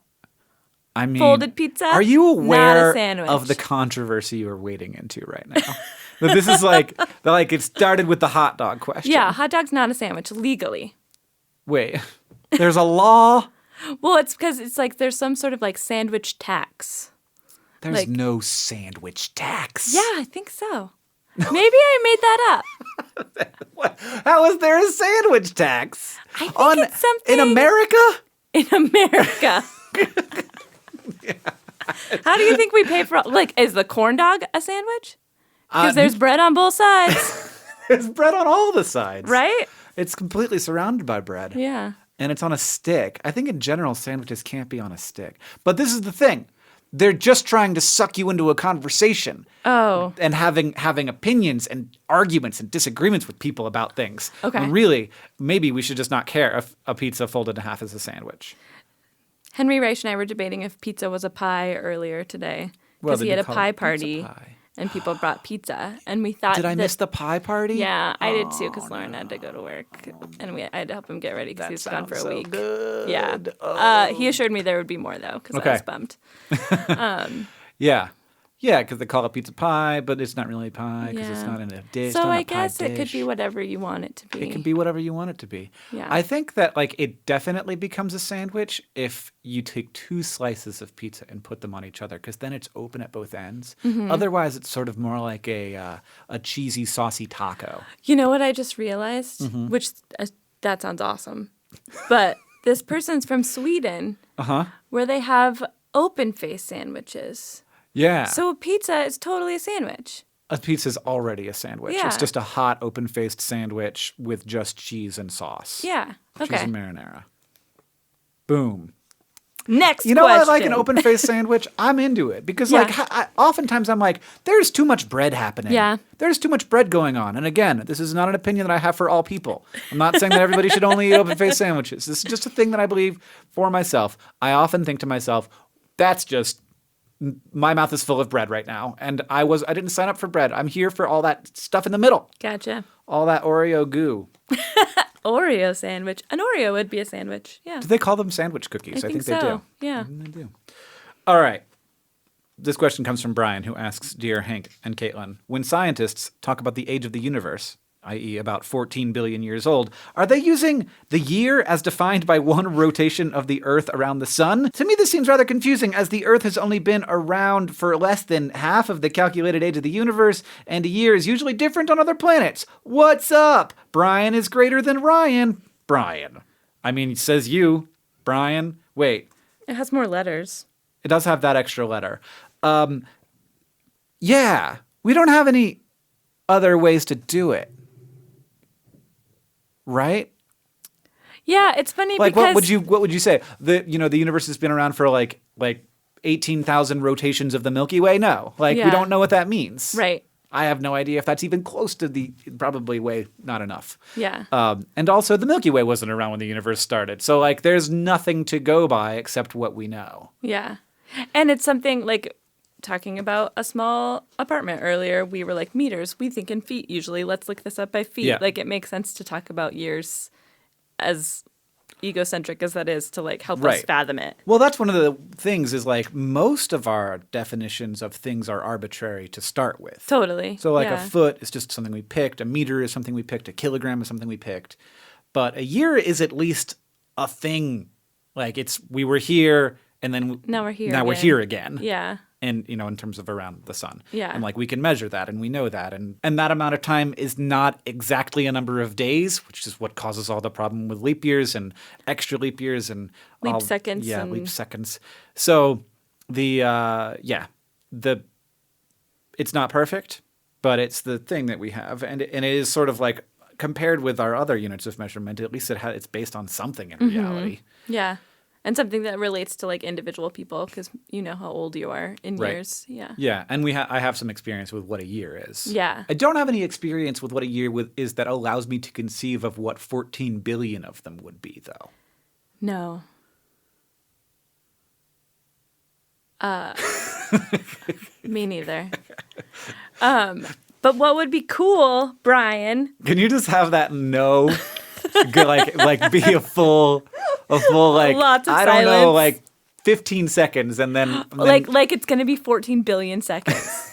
I mean,
Folded pizza?
Are you
Not a
aware
sandwich.
of the controversy you are wading into right now? That this is like it started with the hot dog question.
Yeah, hot dog's not a sandwich legally.
Wait, there's a law?
Well, it's because it's like there's some sort of like sandwich tax.
There's
Like-
no sandwich tax.
Yeah, I think so. Maybe I made that up.
What? How is there a sandwich tax?
I think it's something
in America?
in America. How do you think we pay for? Like, is the corn dog a sandwich? Because there's bread on both sides,
There's bread on all the sides.
right?
It's completely surrounded by bread.
Yeah.
And it's on a stick. I think in general, sandwiches can't be on a stick. But this is the thing. They're just trying to suck you into a conversation.
Oh.
And having opinions and arguments and disagreements with people about things.
Okay.
And really, maybe we should just not care if a pizza folded in half is a sandwich.
Henry Reich and I were debating if pizza was a pie earlier today
Well,
because
then
he
you
had a
call it
pie
pizza
party,
pie.
and people brought pizza, and we thought
Did I miss the pie party?
Yeah, I did too, because Lauren had to go to work, and I had to help him get ready because he was gone for a week.
Good.
Yeah.
Oh.
He assured me there would be more, though, because
Okay.
I was bummed.
Yeah. Yeah, because they call it pizza pie, but it's not really pie because it's
Yeah.
not in a dish.
So
it's not in
I
a pie
guess it could
dish.
be whatever you want it to be.
It can be whatever you want it to be.
Yeah.
I think that like it definitely becomes a sandwich if you take 2 slices of pizza and put them on each other, because then it's open at both ends.
Mm-hmm.
Otherwise, it's sort of more like a cheesy, saucy taco.
You know what I just realized?
Mm-hmm.
Which, that sounds awesome. But this person's from Sweden, where they have open-faced sandwiches.
Yeah.
So a pizza is totally a sandwich.
A pizza's already a sandwich.
Yeah.
It's just a hot, open-faced sandwich with just cheese and sauce.
Yeah.
Cheese
Okay.
and marinara. Boom.
Next
You know,
question.
I like an open-faced sandwich. I'm into it because,
Yeah.
like, oftentimes I'm like, there's too much bread happening.
Yeah.
There's too much bread going on. And again, this is not an opinion that I have for all people. I'm not saying that everybody should only eat open-faced sandwiches. This is just a thing that I believe for myself. I often think to myself, that's just my mouth is full of bread right now, and I didn't sign up for bread. I'm here for all that stuff in the middle,
Gotcha.
all that Oreo goo.
Oreo sandwich. An Oreo would be a sandwich. Yeah.
Do they call them sandwich cookies?
I think
they
so.
do.
Yeah.
They do. All right. This question comes from Brian, who asks, Dear Hank and Caitlin, when scientists talk about the age of the universe, i.e. about 14 billion years old, are they using the year as defined by one rotation of the Earth around the sun? To me, this seems rather confusing, as the Earth has only been around for less than half of the calculated age of the universe, and a year is usually different on other planets. What's up? Brian is greater than Ryan. Brian. I mean, says you. Brian. Wait.
It has more letters.
It does have that extra letter. Yeah. We don't have any other ways to do it. Right?
Yeah, it's funny
Like
because
what would you say? The universe has been around for like 18,000 rotations of the Milky Way? No. Like we
Yeah.
don't know what that means.
Right.
I have no idea if that's even close to the probably way not enough.
Yeah.
And also the Milky Way wasn't around when the universe started. So like there's nothing to go by except what we know.
Yeah. And it's something like talking about a small apartment earlier, we were like meters. We think in feet usually. Let's look this up by feet.
Yeah.
Like it makes sense to talk about years, as egocentric as that is, to like help us
Right.
fathom it.
Well, that's one of the things is like most of our definitions of things are arbitrary to start with.
Totally.
So like
yeah.
a foot is just something we picked, a meter is something we picked, a kilogram is something we picked. But a year is at least a thing. Like we were here and then
Now we're here
Now we're
again.
here again.
Yeah.
And in terms of around the sun.
Yeah.
And like we can measure that and we know that. And that amount of time is not exactly a number of days, which is what causes all the problem with leap years and extra leap years and
Leap seconds
Yeah,
and-
leap seconds. So it's not perfect, but it's the thing that we have. And it is sort of like compared with our other units of measurement, at least it's based on something in reality.
Yeah. And something that relates to like individual people, because you know how old you are in
Right.
years. Yeah.
Yeah, and I have some experience with what a year is.
Yeah.
I don't have any experience with what a year is that allows me to conceive of what 14 billion of them would be, though.
No. Me neither. But what would be cool, Brian?
Can you just have that no, like be a full like
Lots of
I don't know,
silence.
like 15 seconds, and then
Like it's gonna be 14 billion seconds.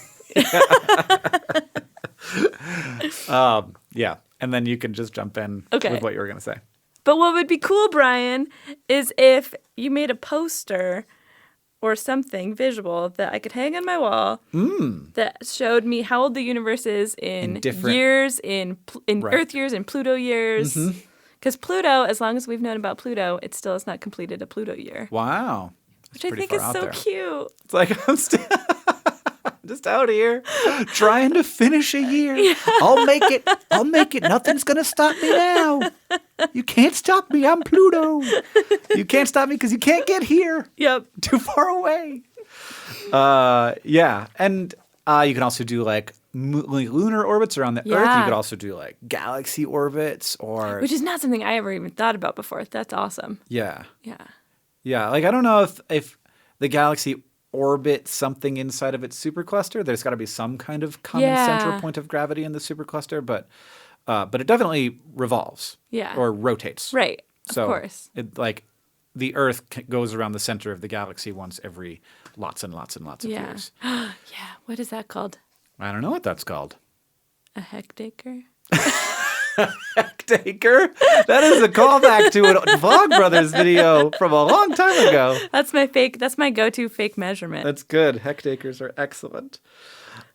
yeah, and then you can just jump in
Okay.
with what you were gonna say.
But what would be cool, Brian, is if you made a poster or something visual that I could hang on my wall that showed me how old the universe is in
different-
years, in
Right.
Earth years, in Pluto years. Because Pluto, as long as we've known about Pluto, it still has not completed a Pluto year,
Wow,
which I
pretty
think is
far out
so
there.
cute.
It's like I'm still just out here trying to finish a year. I'll make it. Nothing's gonna stop me now. You can't stop me. I'm Pluto. You can't stop me because you can't get here.
Yep.
Too far away. Yeah, and you can also do like lunar orbits around the Earth. You
Yeah.
could also do like galaxy orbits, or
Which is not something I ever even thought about before. That's awesome.
yeah.
Yeah.
Yeah, like I don't know if the galaxy orbit something inside of its supercluster. There's got to be some kind of common central point of gravity in the supercluster, but it definitely revolves.
Yeah.
Or rotates.
Right.
So
of course.
The Earth goes around the center of the galaxy once every lots and lots and lots of years.
Yeah. What is that called?
I don't know what that's called.
A hectacre?
Hectacre? That is a callback to a Vlogbrothers video from a long time ago.
That's my go-to fake measurement.
That's good. Hectacres are excellent.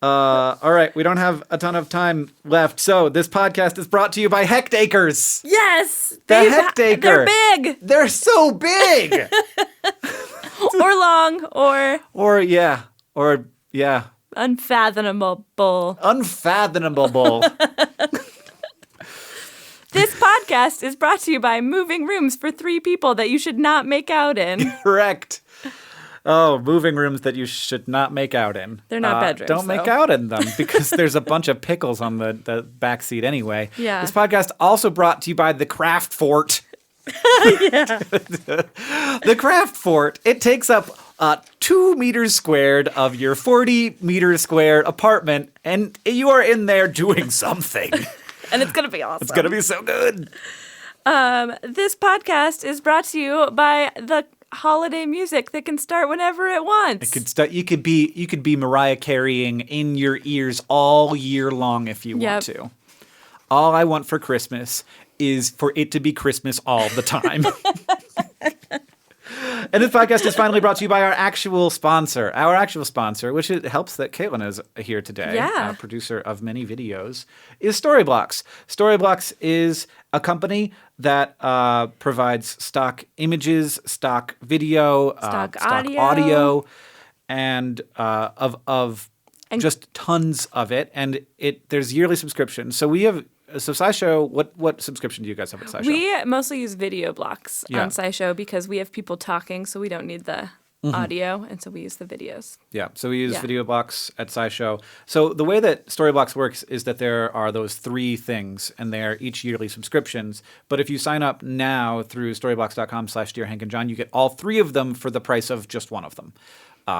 All right, we don't have a ton of time left, so this podcast is brought to you by hectacres.
Yes!
The hectacre.
They're big!
They're so big!
Or long,
Or yeah.
unfathomable.
Unfathomable.
This podcast is brought to you by moving rooms for 3 people that you should not make out in.
Correct. Oh, moving rooms that you should not make out in.
They're not bedrooms,
Don't make
though.
out in them because there's a bunch of pickles on the back seat anyway.
Yeah.
This podcast also brought to you by the Craft Fort. The Craft Fort, it takes up 2 meters squared of your 40 meter squared apartment, and you are in there doing something.
And it's going to be awesome.
It's going to be so good.
This podcast is brought to you by the holiday music that can start whenever it wants.
You could be Mariah Careying in your ears all year long if you want to. All I want for Christmas is for it to be Christmas all the time. And this podcast is finally brought to you by our actual sponsor, which it helps that Caitlin is here today, producer of many videos, is Storyblocks. Storyblocks is a company that provides stock images, stock video, stock audio, and of just tons of it. And there's yearly subscriptions. So we have. So SciShow, what subscription do you guys have at SciShow?
We mostly use video blocks on SciShow because we have people talking, so we don't need the audio, and so we use the videos.
Yeah, so we use video blocks at SciShow. So the way that Storyblocks works is that there are those 3 things, and they're each yearly subscriptions. But if you sign up now through storyblocks.com/DearHankandJohn, you get all 3 of them for the price of just one of them.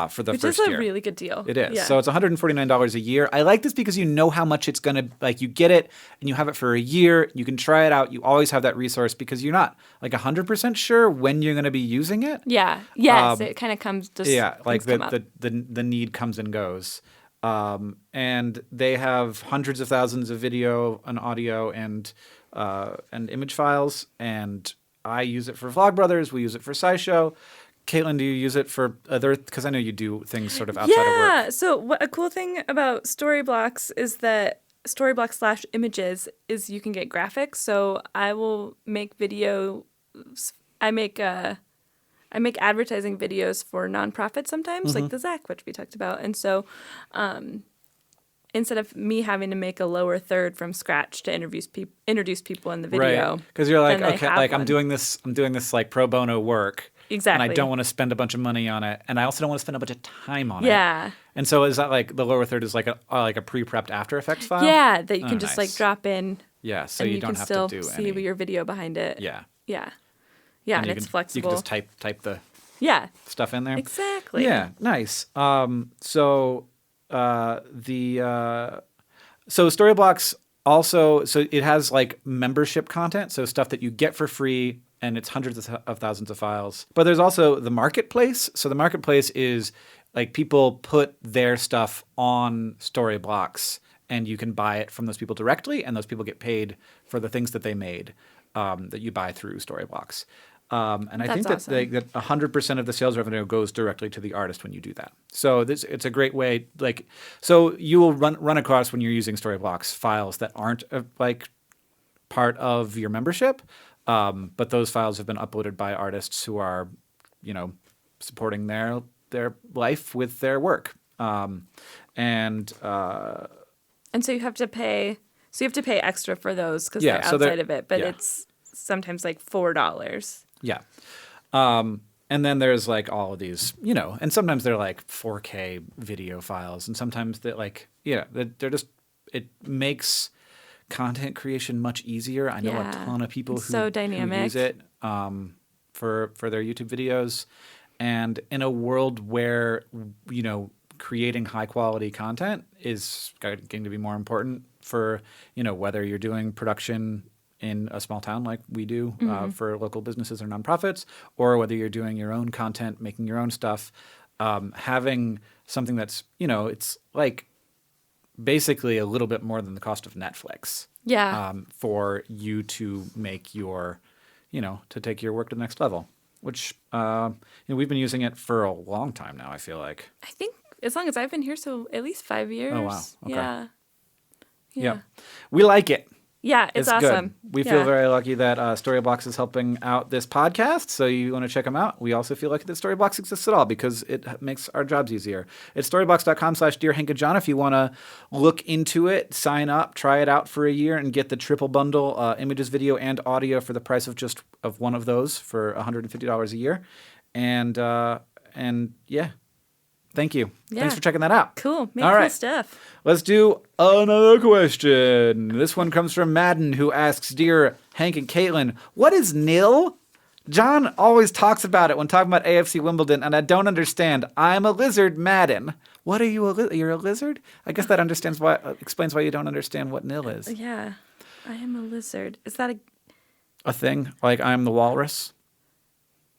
For the first year.
Which is a really good deal.
It is.
Yeah.
So it's $149 a year. I like this because you know how much it's going to, you get it and you have it for a year. You can try it out. You always have that resource because you're not 100% sure when you're going to be using it.
Yeah. Yes. It kind of comes just.
Yeah. Like the need comes and goes. And they have hundreds of thousands of video and audio and image files. And I use it for Vlogbrothers. We use it for SciShow. Caitlin, do you use it for other? Because I know you do things sort of outside of work.
Yeah. So a cool thing about Storyblocks is that Storyblocks/images is you can get graphics. So I will make videos. I make advertising videos for nonprofits sometimes, like the Zach, which we talked about. And so, instead of me having to make a lower third from scratch to introduce people in the video,
right? Because you're like,
then
okay, I'm doing this like pro bono work.
Exactly.
And I don't want to spend a bunch of money on it. And I also don't want to spend a bunch of time on it.
Yeah.
And so is that like the lower third is like a pre-prepped After Effects file?
Yeah, that you can just like drop in.
Yeah, so
and
you don't
can
have
still
to do
see your video behind it.
Yeah.
Yeah. Yeah, and it's flexible.
You can just type the stuff in there.
Exactly.
Yeah, nice. So Storyblocks also, so it has like membership content, so stuff that you get for free, and it's hundreds of thousands of files. But there's also the marketplace. So the marketplace is like people put their stuff on Storyblocks, and you can buy it from those people directly, and those people get paid for the things that they made that you buy through Storyblocks. And I think
awesome.
that 100% of the sales revenue goes directly to the artist when you do that. So it's a great way. So you will run across when you're using Storyblocks files that aren't like part of your membership, but those files have been uploaded by artists who are, supporting their life with their work. And
so you have to pay. So you have to pay extra for those because they're outside of it, but it's sometimes like $4.
Yeah. And then there's like all of these, and sometimes they're like 4K video files, and sometimes they're just, it makes content creation much easier. I know a ton of people who use it for their YouTube videos. And in a world where, creating high quality content is going to be more important for, whether you're doing production in a small town like we do for local businesses or nonprofits, or whether you're doing your own content, making your own stuff, having something that's, it's like basically a little bit more than the cost of Netflix.
Yeah.
For you to make your, to take your work to the next level, which we've been using it for a long time now, I feel like.
I think as long as I've been here, so at least 5 years.
Oh, wow. Okay.
Yeah.
Yeah. We like it.
Yeah, it's awesome.
Good. We feel very lucky that Storyblocks is helping out this podcast, so you want to check them out. We also feel lucky that Storyblocks exists at all because it makes our jobs easier. It's storyblocks.com/DearHank and if you want to look into it, sign up, try it out for a year, and get the triple bundle, images, video, and audio for the price of one of those for $150 a year. And yeah. Thank you.
Yeah.
Thanks for checking that out.
Cool. Make
All
cool
right.
stuff.
Let's do another question. This one comes from Madden, who asks, Dear Hank and Caitlin, what is nil? John always talks about it when talking about AFC Wimbledon, and I don't understand. I'm a lizard, Madden. What are you? You're a lizard? I guess that explains why you don't understand what nil is.
Yeah. I am a lizard. Is that
A thing? Like I'm the walrus?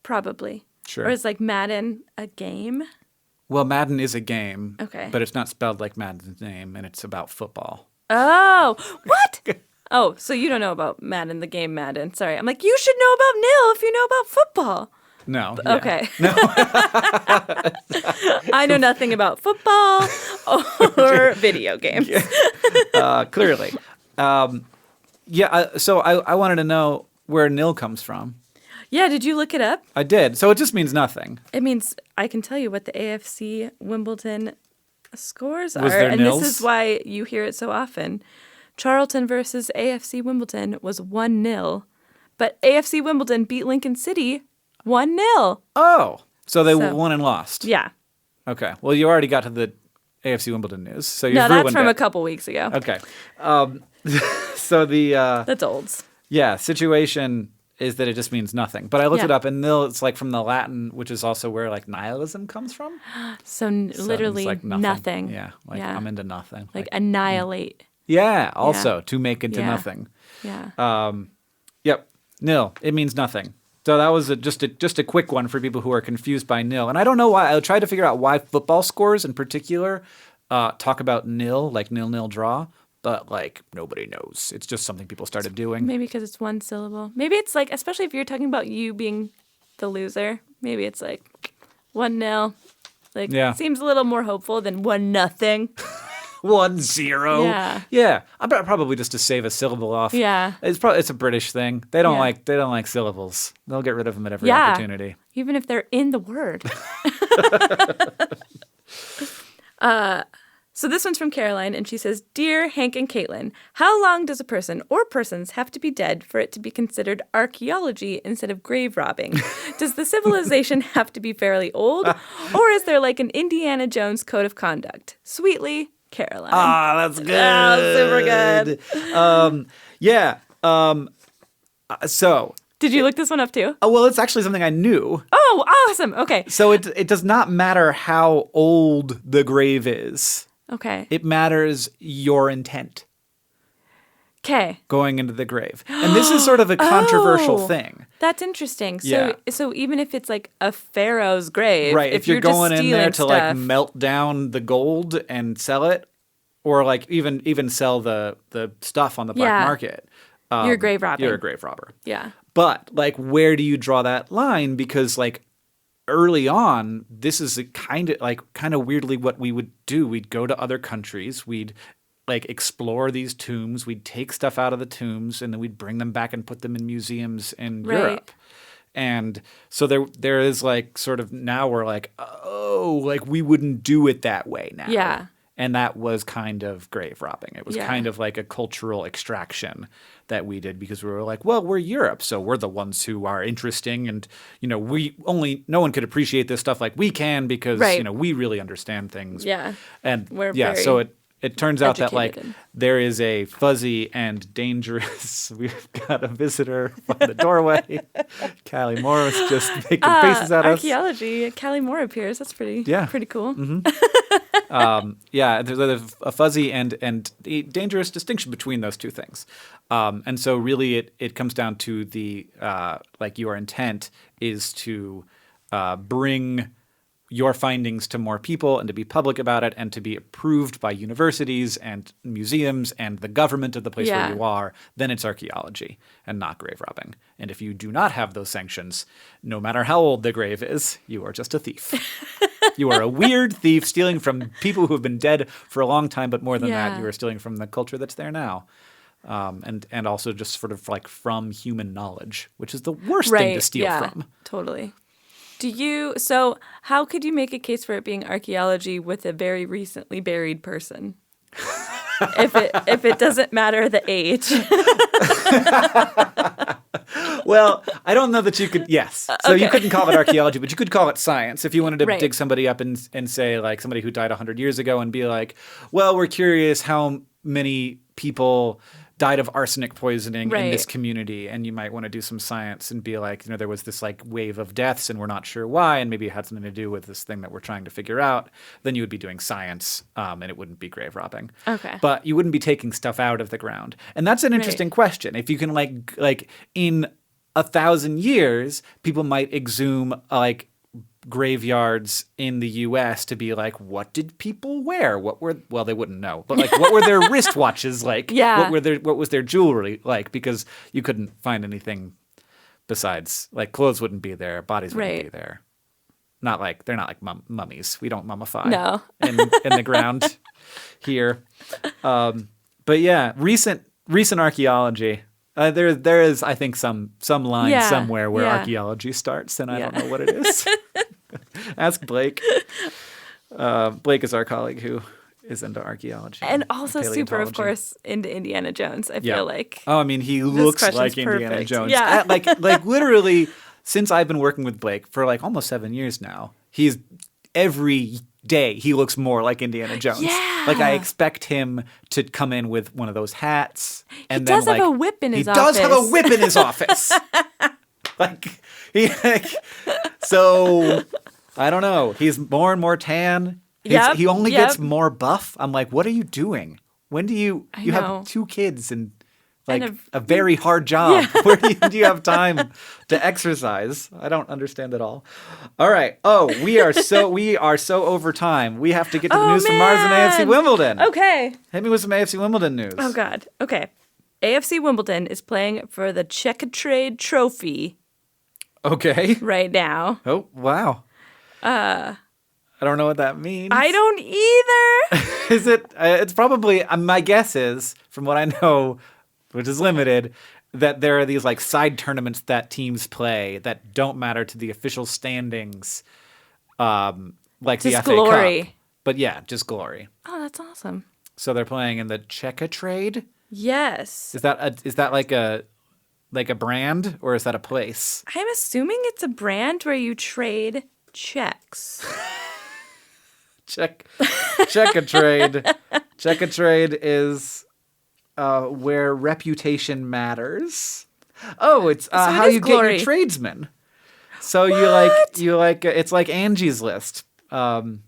Probably.
Sure.
Or is like Madden a game?
Well, Madden is a game.
Okay.
But it's not spelled like Madden's name, and it's about football.
Oh, what? Oh, so you don't know about Madden, the game Madden. Sorry. I'm like, you should know about nil if you know about football.
No. Yeah.
Okay. No. I know nothing about football or video games.
Clearly. So I wanted to know where nil comes from.
Yeah, did you look it up?
I did. So it just means nothing.
It means I can tell you what the AFC Wimbledon scores
Was
are.
there
And
nils?
this is why you hear it so often. Charlton versus AFC Wimbledon was 1-0, but AFC Wimbledon beat Lincoln City 1-0.
Oh. So they won and lost.
Yeah.
Okay. Well, you already got to the AFC Wimbledon news. So you've
No, that's
ruined
from
it.
a couple weeks ago.
Okay. So the
That's old.
situation is that it just means nothing. But I looked
Yeah.
it up, and nil, it's like from the Latin, which is also where like nihilism comes from.
So
So
literally
it's like
nothing.
Yeah, like I'm into nothing.
Like annihilate.
yeah, also to make into
Yeah.
nothing.
Yeah.
Yep, nil. It means nothing. So that was just a quick one for people who are confused by nil. And I don't know why. I tried to figure out why football scores in particular talk about nil, like 0-0 draw. But, like, nobody knows. It's just something people started doing.
Maybe because it's one syllable. Maybe it's like, especially if you're talking about you being the loser, maybe it's like 1-0. Like, seems a little more hopeful than 1-0.
1-0.
Yeah.
Yeah. Probably just to save a syllable off.
Yeah.
It's a British thing. They don't
Yeah.
like syllables. They'll get rid of them at every
Yeah.
opportunity.
Even if they're in the word. So this one's from Caroline, and she says, Dear Hank and Caitlin, how long does a person or persons have to be dead for it to be considered archaeology instead of grave robbing? Does the civilization have to be fairly old, or is there like an Indiana Jones code of conduct? Sweetly, Caroline.
Ah, that's good.
Oh, super good.
Yeah. So.
Did you look this one up too?
Well, it's actually something I knew.
Oh, awesome. Okay.
So it does not matter how old the grave is.
Okay.
It matters your intent.
Okay.
Going into the grave. And this is sort of a controversial thing.
That's interesting.
Yeah.
So even if it's like a pharaoh's grave,
Right. If you're going
just
in there to
stealing
like
stuff,
melt down the gold and sell it, or like even sell the stuff on the black market.
You're grave robbing.
You're a grave robber.
Yeah.
But like, where do you draw that line? Because like early on, this is kind of weirdly what we would do. We'd go to other countries. We'd like explore these tombs. We'd take stuff out of the tombs and then we'd bring them back and put them in museums in Europe. And so there is like sort of now we're like, oh, like we wouldn't do it that way now.
Yeah.
And that was kind of grave robbing. It was kind of like a cultural extraction that we did because we were like, well, we're Europe, so we're the ones who are interesting. And, no one could appreciate this stuff like we can because, we really understand things.
Yeah.
And
We're
so it turns out that like
educated in.
there is a fuzzy and dangerous. We've got a visitor from the doorway. Callie Morris just making faces at us.
Archeology. Callie Moore appears. That's pretty cool.
Yeah, there's a fuzzy and the dangerous distinction between those two things. And so really it comes down to the like your intent is to bring your findings to more people and to be public about it and to be approved by universities and museums and the government of the place where you are, then it's archaeology and not grave robbing. And if you do not have those sanctions, no matter how old the grave is, you are just a thief. You are a weird thief stealing from people who have been dead for a long time, but more than that, you are stealing from the culture that's there now. And also just sort of like from human knowledge, which is the worst thing to steal from.
Totally. So how could you make a case for it being archaeology with a very recently buried person? if it doesn't matter the age.
Well, I don't know that you could. Yes, so you couldn't call it archaeology, but you could call it science if you wanted to dig somebody up and say like somebody who died 100 years ago and be like, well, we're curious how many people died of arsenic poisoning in this community, and you might want to do some science and be like, there was this like wave of deaths and we're not sure why, and maybe it had something to do with this thing that we're trying to figure out. Then you would be doing science, and it wouldn't be grave robbing.
Okay.
But you wouldn't be taking stuff out of the ground. And that's an interesting question. If you can like in 1,000 years, people might exhume like graveyards in the U.S. to be like, what did people wear? Well, they wouldn't know, but like, what were their wristwatches like? What was their jewelry like? Because you couldn't find anything besides like clothes wouldn't be there, bodies wouldn't be there. Not like they're not like mummies. We don't mummify in the ground here. But yeah, recent archaeology. There is, I think, some line somewhere where archaeology starts, and I don't know what it is. Ask Blake. Blake is our colleague who is into archaeology.
And also super, of course, into Indiana Jones, I feel like.
Oh, I mean, he looks like Indiana Jones. Yeah. like literally, since I've been working with Blake for like almost 7 years now, he's every day he looks more like Indiana Jones.
Yeah.
Like I expect him to come in with one of those hats. And
he
then
does have a whip in his office.
He does have a whip in his office. So I don't know. He's more and more tan. He only gets more buff. I'm like, what are you doing? When do you have 2 kids and like a very hard job? Yeah. Where do you have time to exercise? I don't understand at all. All right. Oh, we are so over time. We have to get to the news from Mars and AFC Wimbledon.
Okay.
Hit me with some AFC Wimbledon news.
Oh God. Okay. AFC Wimbledon is playing for the Checkatrade Trophy.
Okay.
Right now.
Oh, wow. I don't know what that means.
I don't either.
Is it? It's probably, my guess is, from what I know, which is limited, that there are these like side tournaments that teams play that don't matter to the official standings, like
just
the FA
glory.
Cup. But yeah, just glory.
Oh, that's awesome.
So they're playing in the Checkatrade?
Yes.
Is that like a brand, or is that a place?
I'm assuming it's a brand where you trade checks.
Checkatrade. Checkatrade is where reputation matters. Oh, it's
So
how you
glory.
get your tradesmen. So
What?
you like it's like Angie's List.
That's awesome.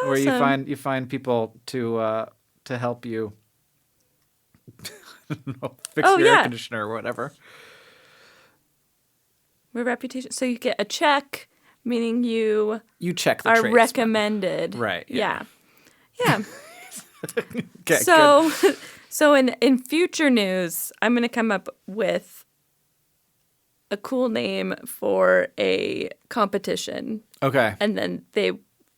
Where you find people to help you fix your air conditioner or whatever.
Where reputation. So you get a check, meaning you
check the
are
tradesmen.
recommended.
Right.
Yeah.
Okay,
so in future news, I'm going to come up with a cool name for a competition.
Okay.
And then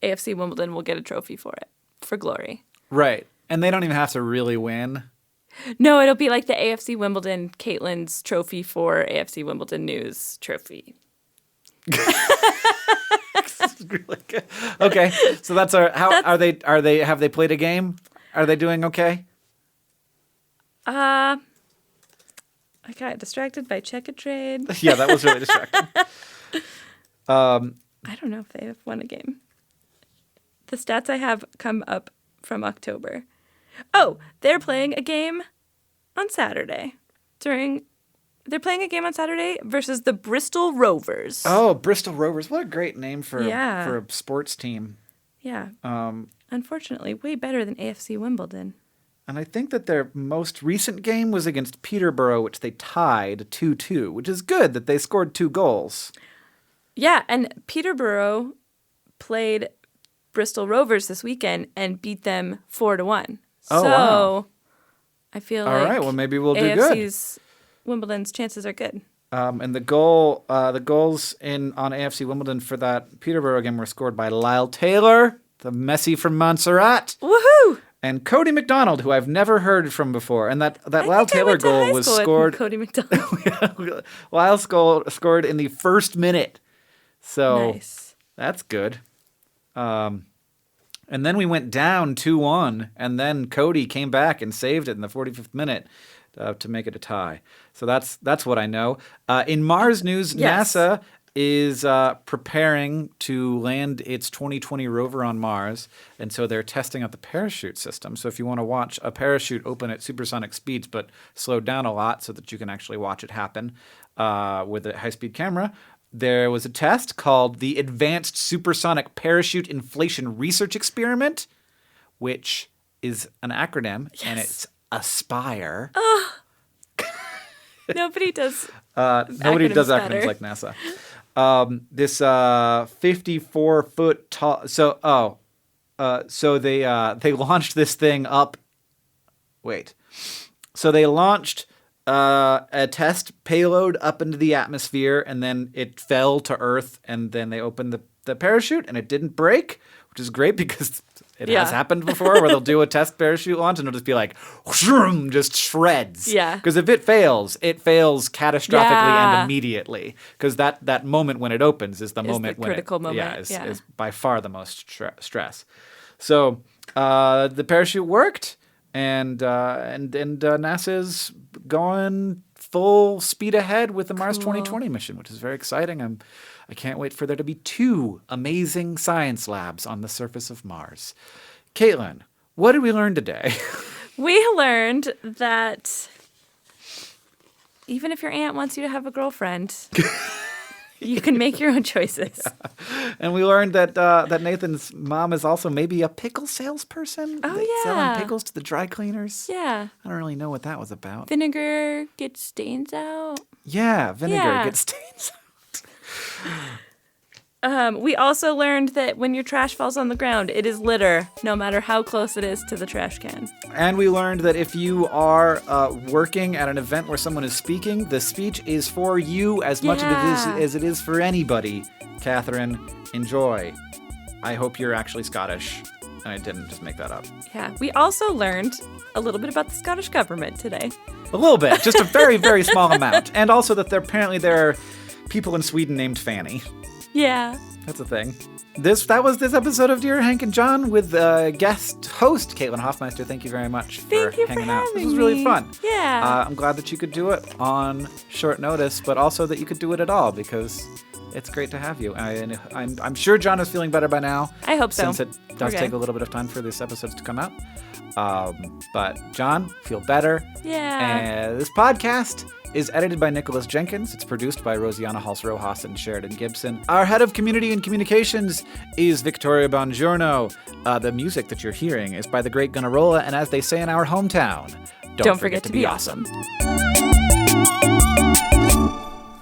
AFC Wimbledon will get a trophy for it, for glory.
Right. And they don't even have to really win.
No, it'll be like the AFC Wimbledon Caitlin's trophy for AFC Wimbledon News trophy.
Really good. Okay, so that's our. Are they? Have they played a game? Are they doing okay?
I got distracted by Checkatrade.
Yeah, that was really distracting.
I don't know if they have won a game. The stats I have come up from October. Oh, they're playing a game on Saturday. They're playing a game on Saturday versus the Bristol Rovers.
Oh, Bristol Rovers. What a great name for
Yeah.
a sports team.
Yeah. Unfortunately, way better than AFC Wimbledon.
And I think that their most recent game was against Peterborough, which they tied 2-2, which is good that they scored 2 goals.
Yeah, and Peterborough played Bristol Rovers this weekend and beat them 4-1.
Oh,
so
wow.
I feel
All
like
right, well, maybe we'll do
AFC's Wimbledon's chances are good.
And the goals on AFC Wimbledon for that Peterborough game were scored by Lyle Taylor, the Messi from Montserrat,
Woohoo!
and Cody McDonald, who I've never heard from before. And that Lyle
think I
Taylor
went to
goal
high
was
school with
scored.
Cody McDonald.
Lyle scored in the first minute, so
Nice.
that's good. And then we went down 2-1, and then Cody came back and saved it in the 45th minute to make it a tie. So that's what I know. In Mars news,
Yes.
NASA is preparing to land its 2020 rover on Mars, and so they're testing out the parachute system. So if you want to watch a parachute open at supersonic speeds but slowed down a lot so that you can actually watch it happen with a high-speed camera, there was a test called the Advanced Supersonic Parachute Inflation Research Experiment, which is an acronym, and it's ASPIRE.
Nobody does.
Nobody does
acronyms
acronyms
better.
like NASA. This 54-foot tall. So they launched this thing up. Wait. So they launched a test payload up into the atmosphere, and then it fell to Earth, and then they opened the parachute, and it didn't break, which is great because it has happened before where they'll do a test parachute launch, and it'll just be like, whoosh, just shreds.
Yeah.
Because if it fails catastrophically and immediately, because that moment when it opens is the moment
the
when
critical moment.
is by far the most stress. So the parachute worked. And NASA's going full speed ahead with the Mars 2020 mission, which is very exciting. I can't wait for there to be 2 amazing science labs on the surface of Mars. Caitlin, what did we learn today?
We learned that even if your aunt wants you to have a girlfriend, you can make your own choices.
And we learned that Nathan's mom is also maybe a pickle salesperson.
Oh, yeah.
Selling pickles to the dry cleaners.
Yeah.
I don't really know what that was about.
Vinegar gets stains out.
Yeah, vinegar
Yeah.
gets stains.
We also learned that when your trash falls on the ground, it is litter, no matter how close it is to the trash can.
And we learned that if you are working at an event where someone is speaking, the speech is for you as much as it is for anybody. Catherine, enjoy. I hope you're actually Scottish, and I didn't just make that up.
Yeah. We also learned a little bit about the Scottish government today.
A little bit, just a very, very small amount. And also that there are people in Sweden named Fanny.
Yeah.
That's a thing. That was this episode of Dear Hank and John with guest host Caitlin Hofmeister. Thank you very much for
Thank you
hanging
for
out.
having
This was really
me.
fun.
Yeah.
I'm glad that you could do it on short notice, but also that you could do it at all because it's great to have you. I'm sure John is feeling better by now.
I hope so.
Since it does take a little bit of time for these episodes to come out. But John, feel better.
Yeah.
This podcast is edited by Nicholas Jenkins. It's produced by Rosianna Hals-Rojas and Sheridan Gibson. Our head of community and communications is Victoria Bongiorno. The music that you're hearing is by the great Gunnarolla, and as they say in our hometown, don't forget to be awesome.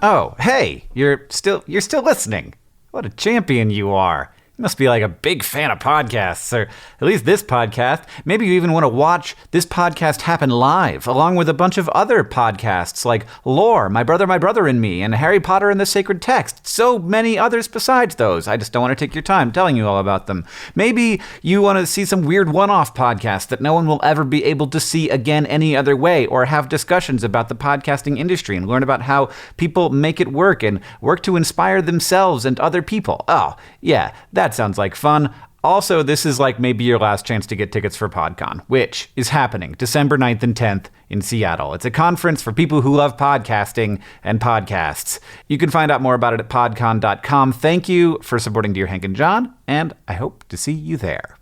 Oh, hey, you're still listening. What a champion you are. You must be like a big fan of podcasts, or at least this podcast. Maybe you even want to watch this podcast happen live, along with a bunch of other podcasts like Lore, My Brother and Me, and Harry Potter and the Sacred Text. So many others besides those. I just don't want to take your time telling you all about them. Maybe you want to see some weird one-off podcasts that no one will ever be able to see again any other way, or have discussions about the podcasting industry and learn about how people make it work and work to inspire themselves and other people. Oh, yeah, that sounds like fun. Also, this is like maybe your last chance to get tickets for PodCon, which is happening December 9th and 10th in Seattle. It's a conference for people who love podcasting and podcasts. You can find out more about it at podcon.com. Thank you for supporting Dear Hank and John, and I hope to see you there.